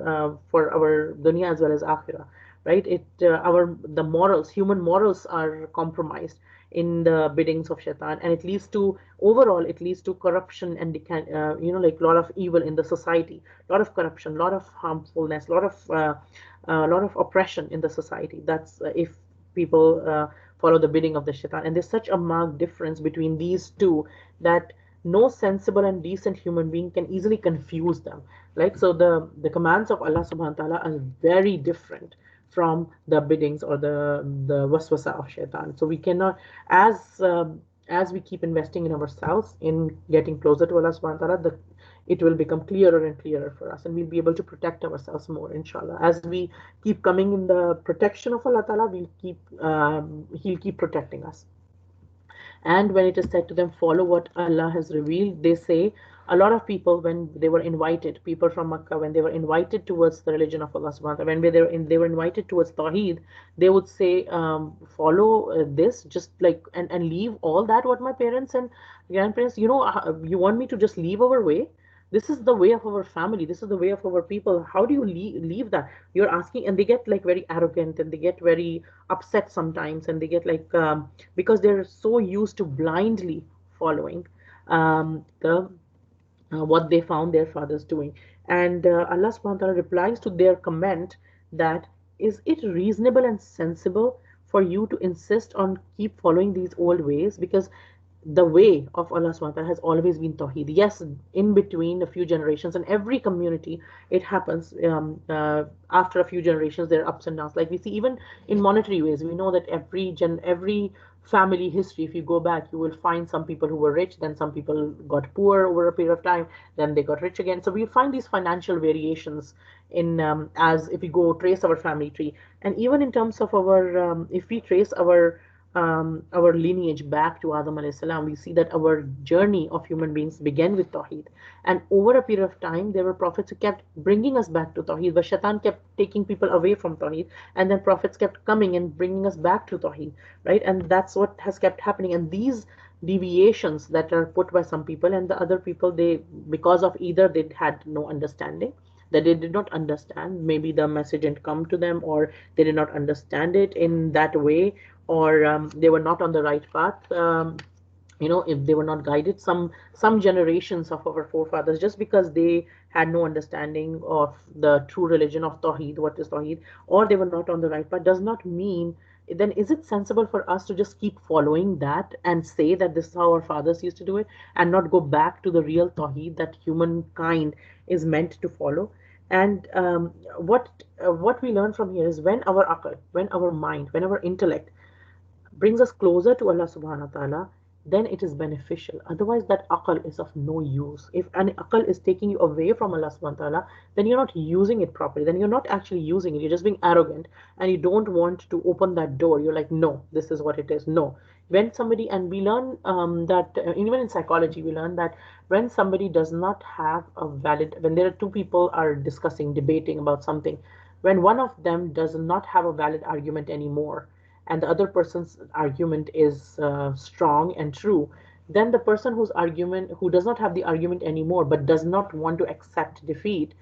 for our dunya as well as akhirah, right? The morals, human morals, are compromised in the biddings of shaitan, and it leads to corruption and like a lot of evil in the society, a lot of corruption, a lot of harmfulness, a lot of oppression in the society. That's if people follow the bidding of the shaitan. And there's such a marked difference between these two that no sensible and decent human being can easily confuse them. Right? So the commands of Allah subhanahu wa ta'ala are very different from the biddings or the waswasa of shaitan. So we cannot, as we keep investing in ourselves, in getting closer to Allah subhanahu wa ta'ala, it will become clearer and clearer for us, and we'll be able to protect ourselves more, inshallah. As we keep coming in the protection of Allah ta'ala, He'll keep protecting us. And when it is said to them, follow what Allah has revealed, they say, a lot of people, when they were invited, people from Makkah, when they were invited towards the religion of Allah subhanahu wa ta'ala, when they were invited towards Tawheed, they would say, follow this, just like, and leave all that, what my parents and grandparents, you want me to just leave our way? This is the way of our family, this is the way of our people. How do you leave that? You're asking. And they get like very arrogant, and they get very upset sometimes, and they get like because they're so used to blindly following the what they found their fathers doing. And Allah subhanahu wa ta'ala replies to their comment that, is it reasonable and sensible for you to insist on keep following these old ways? Because the way of Allah subhanahu wa ta'ala has always been Tawheed. Yes, in between a few generations, and every community, it happens after a few generations, there are ups and downs. Like we see even in monetary ways, we know that every family history, if you go back, you will find some people who were rich, then some people got poor over a period of time, then they got rich again. So we find these financial variations in as if we go trace our family tree. And even in terms of our if we trace our our lineage back to Adam alayhi salam, we see that our journey of human beings began with Tawheed. And over a period of time, there were prophets who kept bringing us back to Tawheed, but Shaitan kept taking people away from Tawheed. And then prophets kept coming and bringing us back to Tawheed, right? And that's what has kept happening. And these deviations that are put by some people and the other people, they, because of either they had no understanding, that they did not understand, maybe the message didn't come to them, or they did not understand it in that way, or they were not on the right path. If they were not guided, some generations of our forefathers, just because they had no understanding of the true religion of Tawheed, what is Tawheed, or they were not on the right path, does not mean, then is it sensible for us to just keep following that and say that this is how our fathers used to do it, and not go back to the real Tawheed that humankind is meant to follow? And what we learn from here is, when our akal, when our mind, when our intellect brings us closer to Allah subhanahu wa ta'ala, then it is beneficial. Otherwise, that aql is of no use. If an aql is taking you away from Allah subhanahu wa ta'ala, then you're not using it properly. Then you're not actually using it. You're just being arrogant and you don't want to open that door. You're like, no, this is what it is. No. When somebody, and we learn that even in psychology, we learn that when somebody does not have a valid, when there are two people are discussing, debating about something, when one of them does not have a valid argument anymore, and the other person's argument is strong and true, then the person who does not have the argument anymore, but does not want to accept defeat,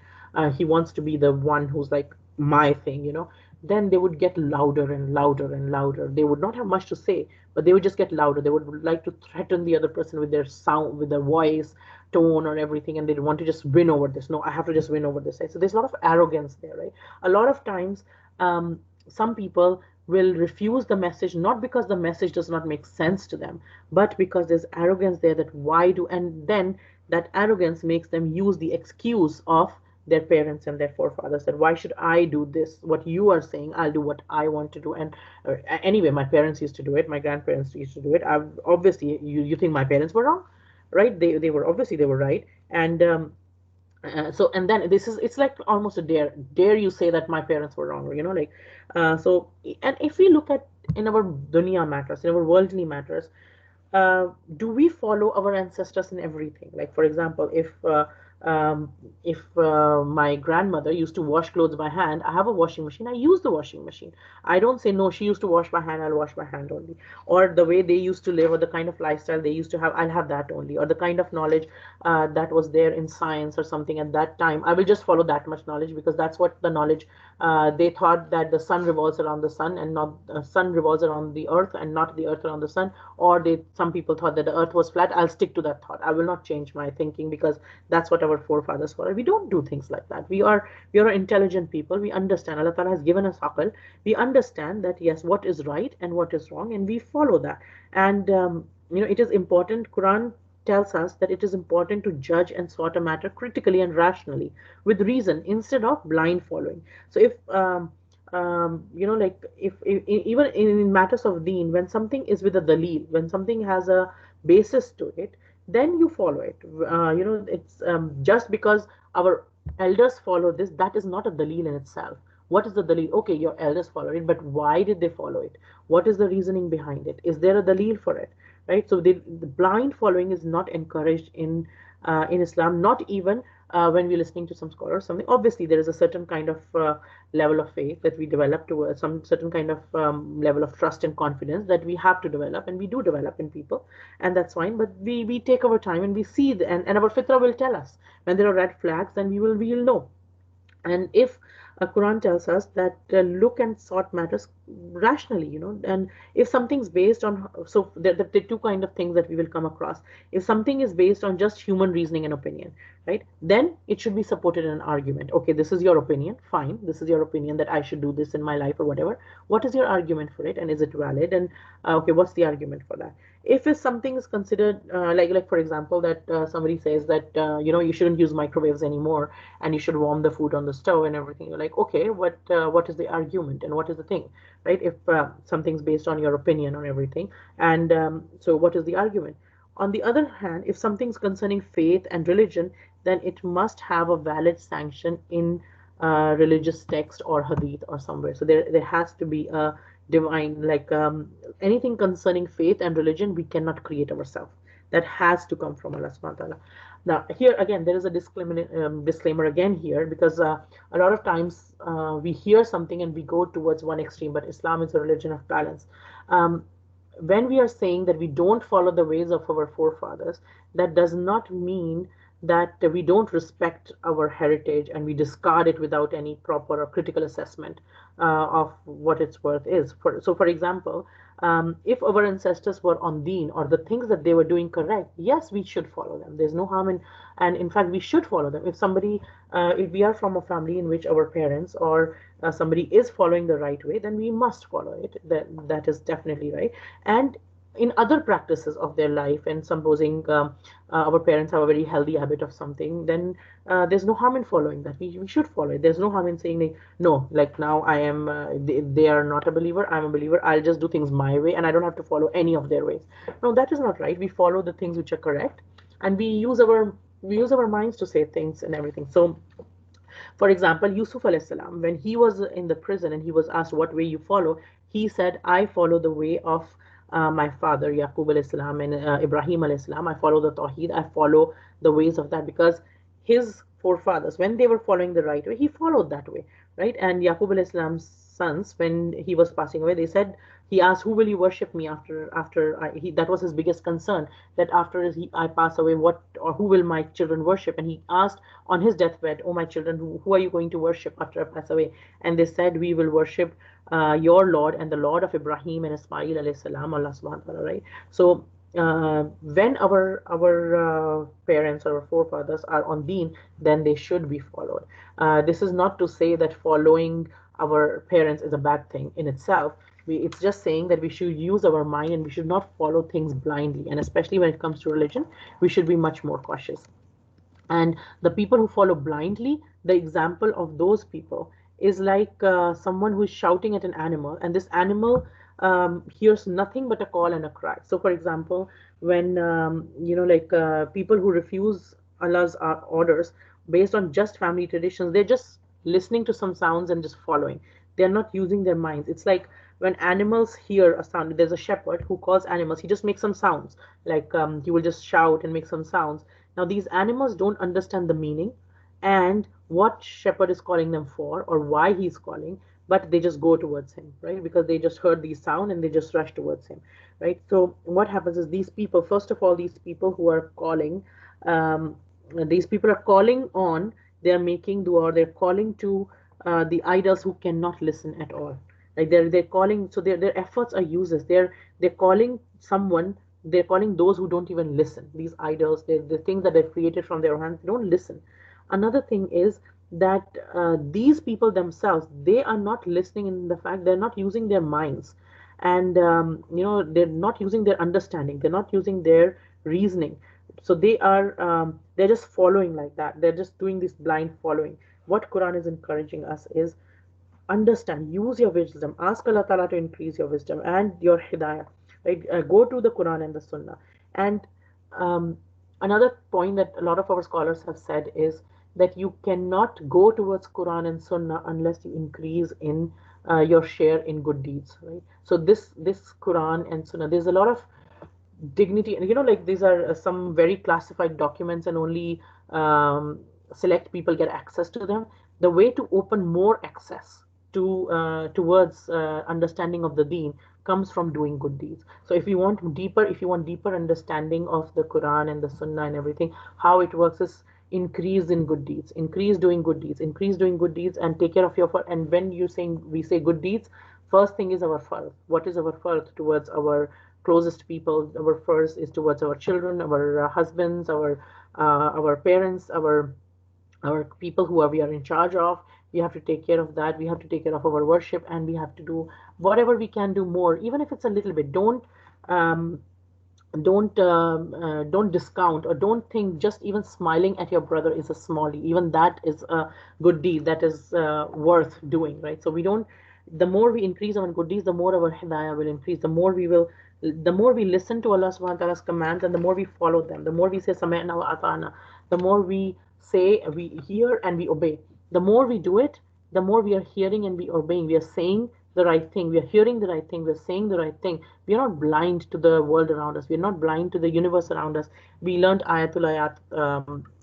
he wants to be the one who's like, my thing, then they would get louder and louder and louder. They would not have much to say, but they would just get louder. They would like to threaten the other person with their sound, with their voice, tone, or everything, and they want to just win over this. No, I have to just win over this. Right? So there's a lot of arrogance there, right? A lot of times, some people will refuse the message, not because the message does not make sense to them, but because there's arrogance there, that why do, and then that arrogance makes them use the excuse of their parents and their forefathers, that why should I do this, what you are saying, I'll do what I want to do. And anyway, my parents used to do it, my grandparents used to do it. Obviously, you think my parents were wrong, right? They were, obviously they were right. And so, and then it's like almost a dare you say that my parents were wrong, like, so. And if we look at, in our dunya matters, in our worldly matters, do we follow our ancestors in everything? Like, for example, um, if my grandmother used to wash clothes by hand, I have a washing machine, I use the washing machine. I don't say, no, she used to wash by hand, I'll wash by hand only. Or the way they used to live, or the kind of lifestyle they used to have, I'll have that only. Or the kind of knowledge that was there in science or something at that time, I will just follow that much knowledge, because that's what the knowledge, they thought that the sun revolves around the sun, and not sun revolves around the earth, and not the earth around the sun. Or some people thought that the earth was flat. I'll stick to that thought. I will not change my thinking, because that's what our forefathers were. We don't do things like that. We are intelligent people. We understand. Allah Ta'ala has given us aql. We understand that, yes, what is right and what is wrong, and we follow that. And it is important. Quran tells us that it is important to judge and sort a matter critically and rationally, with reason, instead of blind following. So if like, if even in matters of deen, when something is with a dalil, when something has a basis to it, then you follow it. It's just because our elders follow this, that is not a dalil in itself. What is the dalil? Okay, your elders follow it, but why did they follow it? What is the reasoning behind it? Is there a dalil for it? Right? So the blind following is not encouraged in Islam, not even when we're listening to some scholar or something. Obviously, there is a certain kind of level of faith that we develop, to some certain kind of level of trust and confidence that we have to develop, and we do develop in people, and that's fine. But we take our time, and we see and our fitra will tell us when there are red flags, then we will know. And if Quran tells us that look and sort matters rationally, and if something's based on, so the two kind of things that we will come across, if something is based on just human reasoning and opinion, right, then it should be supported in an argument. Okay, this is your opinion, fine, this is your opinion that I should do this in my life or whatever. What is your argument for it, and is it valid? And okay, what's the argument for that? If something is considered like for example, that somebody says that you shouldn't use microwaves anymore, and you should warm the food on the stove and everything, you're like, okay, what is the argument and what is the thing, right? If something's based on your opinion on everything, and so what is the argument? On the other hand, if something's concerning faith and religion, then it must have a valid sanction in religious text or hadith or somewhere. So there has to be a divine, like anything concerning faith and religion, we cannot create ourselves. That has to come from Allah subhanahu wa ta'ala. Now, here again, there is a disclaimer again here, because a lot of times we hear something and we go towards one extreme, but Islam is a religion of balance. Um, when we are saying that we don't follow the ways of our forefathers, that does not mean that we don't respect our heritage and we discard it without any proper or critical assessment of what its worth is. So, for example, if our ancestors were on deen or the things that they were doing correct, yes, we should follow them. There's no harm in, and in fact, we should follow them. If we are from a family in which our parents or somebody is following the right way, then we must follow it. That is definitely right. And in other practices of their life, and supposing our parents have a very healthy habit of something, then there's no harm in following that. We should follow it. There's no harm in saying, like, no, like now I am, they are not a believer, I'm a believer, I'll just do things my way and I don't have to follow any of their ways. No, that is not right. We follow the things which are correct, and we use our minds to say things and everything. So, for example, Yusuf alayhi salam, when he was in the prison and he was asked what way you follow, he said, I follow the way of my father, Yaqub alayhi salam, and Ibrahim alayhi salam. I follow the Tawheed. I follow the ways of that, because his forefathers, when they were following the right way, he followed that way, right? And Yaqub alayhi salam's sons, when he was passing away, they said, he asked, who will you worship me that was his biggest concern, that after I pass away, what or who will my children worship? And he asked on his deathbed, oh my children, who are you going to worship after I pass away? And they said, we will worship your Lord and the Lord of Ibrahim and Ismail alayhi salam, Allah subhanahu wa ta'ala, right? So when our parents or our forefathers are on deen, then they should be followed. This is not to say that following our parents is a bad thing in itself. It's just saying that we should use our mind and we should not follow things blindly. And especially when it comes to religion, we should be much more cautious. And the people who follow blindly, the example of those people is like someone who is shouting at an animal, and this animal hears nothing but a call and a cry. So, for example, when like people who refuse Allah's orders based on just family traditions, they're just listening to some sounds and just following. They're not using their minds. It's like when animals hear a sound. There's a shepherd who calls animals. He just makes some sounds, like he will just shout and make some sounds. Now, these animals don't understand the meaning and what shepherd is calling them for or why he's calling, but they just go towards him, right? Because they just heard the sound and they just rush towards him, right? So what happens is, these people, first of all, these people who are calling, um, these people are calling on, they're making dua, or they're calling to the idols who cannot listen at all. Like they're calling, so their efforts are useless. They're calling someone, they're calling those who don't even listen. These idols, the things that they've created from their hands, they don't listen. Another thing is that these people themselves, they are not listening, in the fact they're not using their minds, and they're not using their understanding, they're not using their reasoning. So they're just following like that. They're just doing this blind following. What Quran is encouraging us is, understand, use your wisdom, ask Allah Ta'ala to increase your wisdom and your hidayah, right? Go to the Quran and the Sunnah. And um, another point that a lot of our scholars have said is that you cannot go towards Quran and Sunnah unless you increase in your share in good deeds, right? So this Quran and Sunnah, there's a lot of dignity, and like these are some very classified documents, and only select people get access to them. The way to open more access towards understanding of the deen comes from doing good deeds. So if you want deeper understanding of the Quran and the Sunnah and everything, how it works is, increase in good deeds, increase doing good deeds, increase doing good deeds, and take care of your and when we say good deeds, first thing is our fard. What is our fard towards our closest people? Our first is towards our children, our husbands, our parents, our people who we are in charge of. We have to take care of that. We have to take care of our worship, and we have to do whatever we can do more, even if it's a little bit. Um, don't discount, or don't think just even smiling at your brother is a small deed. Even that is a good deed that is worth doing, right? So the more we increase our good deeds, the more our hidayah will increase. The more we listen to Allah subhanahu wa ta'ala's commands, and the more we follow them, the more we say sami'na wa ata'na, the more we say, we hear and we obey. The more we do it, the more we are hearing and we are obeying. We are saying the right thing, we are hearing the right thing, we're saying the right thing. We are not blind to the world around us. We're not blind to the universe around us. We learned Ayatul Ayat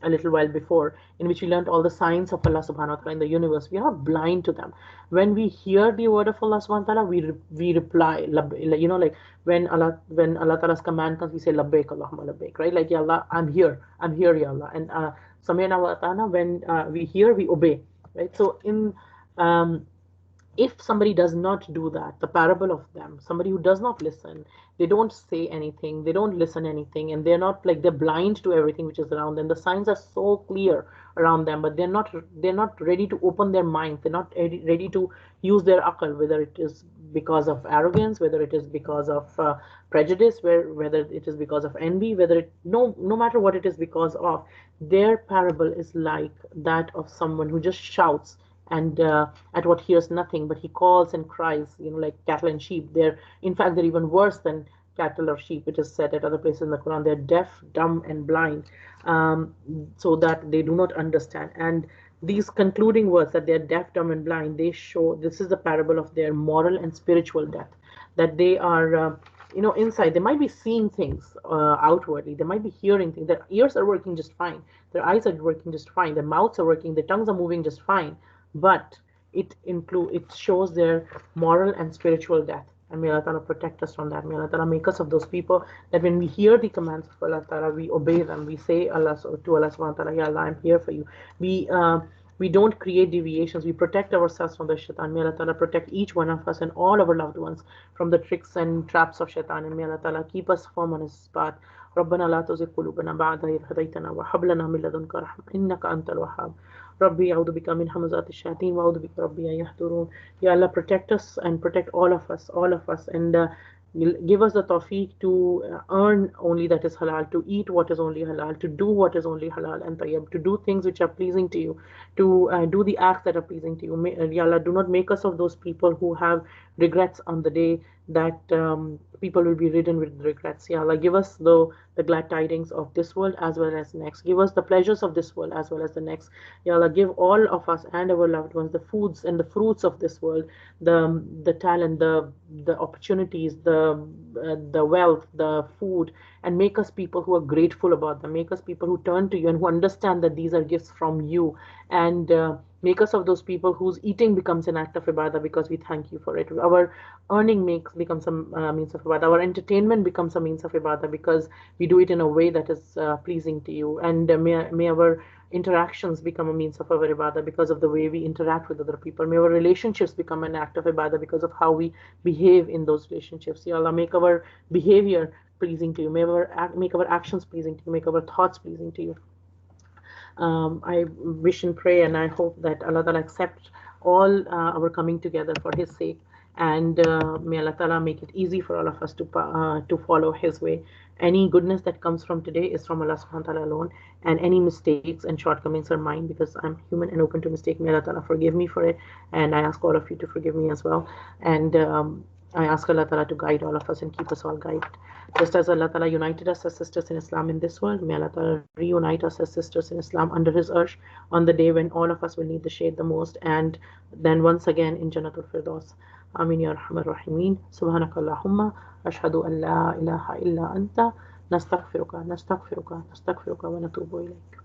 a little while before, in which we learned all the signs of Allah subhanahu wa ta'ala in the universe. We are not blind to them. When we hear the word of Allah subhanahu wa ta'ala, we reply. Like when Allah Ta'ala's command comes, we say Labbaik Allahumma Labbaik, right? Like, Ya Allah, I'm here, Ya Allah. And Sami'na wa Ata'na, when we hear, we obey, right? So in um, if somebody does not do that, the parable of them, somebody who does not listen, they don't say anything, they don't listen anything, and they're not, like, they're blind to everything which is around them. The signs are so clear around them, but they're not ready to open their minds. They're not ready to use their akal, whether it is because of arrogance, whether it is because of prejudice, whether it is because of envy, whether it no matter what it is because of, their parable is like that of someone who just shouts and at what hears nothing, but he calls and cries, like cattle and sheep. In fact, they're even worse than cattle or sheep. It is said at other places in the Quran, they're deaf, dumb, and blind, so that they do not understand. And these concluding words, that they're deaf, dumb, and blind, they show this is the parable of their moral and spiritual death. That they are, inside, they might be seeing things outwardly, they might be hearing things. Their ears are working just fine, their eyes are working just fine, their mouths are working, their tongues are moving just fine, but it shows their moral and spiritual death. And may Allah Ta'ala protect us from that. May Allah Ta'ala make us of those people that when we hear the commands of Allah Ta'ala, we obey them. We say to Allah Subhanahu wa Ta'ala, Ya Allah, I'm here for you. We don't create deviations. We protect ourselves from the shaitan. May Allah Ta'ala protect each one of us and all our loved ones from the tricks and traps of shaitan. And may Allah Ta'ala keep us firm on his path. ربنا لا تزغ قلوبنا بعد إذ هديتنا وهب لنا من لدنك رحمة إنك أنت الوهاب ربي أعوذ بك من همزات الشياطين وأعوذ بك ربي أن يحضرون. Ya Allah, protect us and protect all of us, and give us the tawfiq to earn only that is halal, to eat what is only halal, to do what is only halal and tayyib, to do things which are pleasing to you, to do the acts that are pleasing to you. Ya Allah, do not make us of those people who have regrets on the day that people will be ridden with regrets. Ya Allah, give us the glad tidings of this world as well as next. Give us the pleasures of this world as well as the next. Ya Allah, give all of us and our loved ones the foods and the fruits of this world, the talent, the opportunities, the wealth, the food, and make us people who are grateful about them. Make us people who turn to you and who understand that these are gifts from you, and make us of those people whose eating becomes an act of ibadah because we thank you for it. Our earning becomes a means of ibadah. Our entertainment becomes a means of ibadah because we do it in a way that is pleasing to you. And may our interactions become a means of our ibadah because of the way we interact with other people. May our relationships become an act of ibadah because of how we behave in those relationships. Ya Allah, make our behavior pleasing to you. Make our actions pleasing to you. Make our thoughts pleasing to you. I wish and pray, and I hope that Allah Ta'ala accept all our coming together for His sake, and may Allah Ta'ala make it easy for all of us to follow His way. Any goodness that comes from today is from Allah Subhanahu wa Ta'ala alone, and any mistakes and shortcomings are mine because I'm human and open to mistake. May Allah Ta'ala forgive me for it, and I ask all of you to forgive me as well. And I ask Allah Ta'ala to guide all of us and keep us all guided. Just as Allah Ta'ala united us as sisters in Islam in this world, may Allah Ta'ala reunite us as sisters in Islam under His arsh on the day when all of us will need the shade the most, and then once again in Jannatul Firdaus. Amin ya Arhamar Rahimin. Subhanakallahumma ashhadu an la ilaha illa anta nastaghfiruka wa natubu ilayk.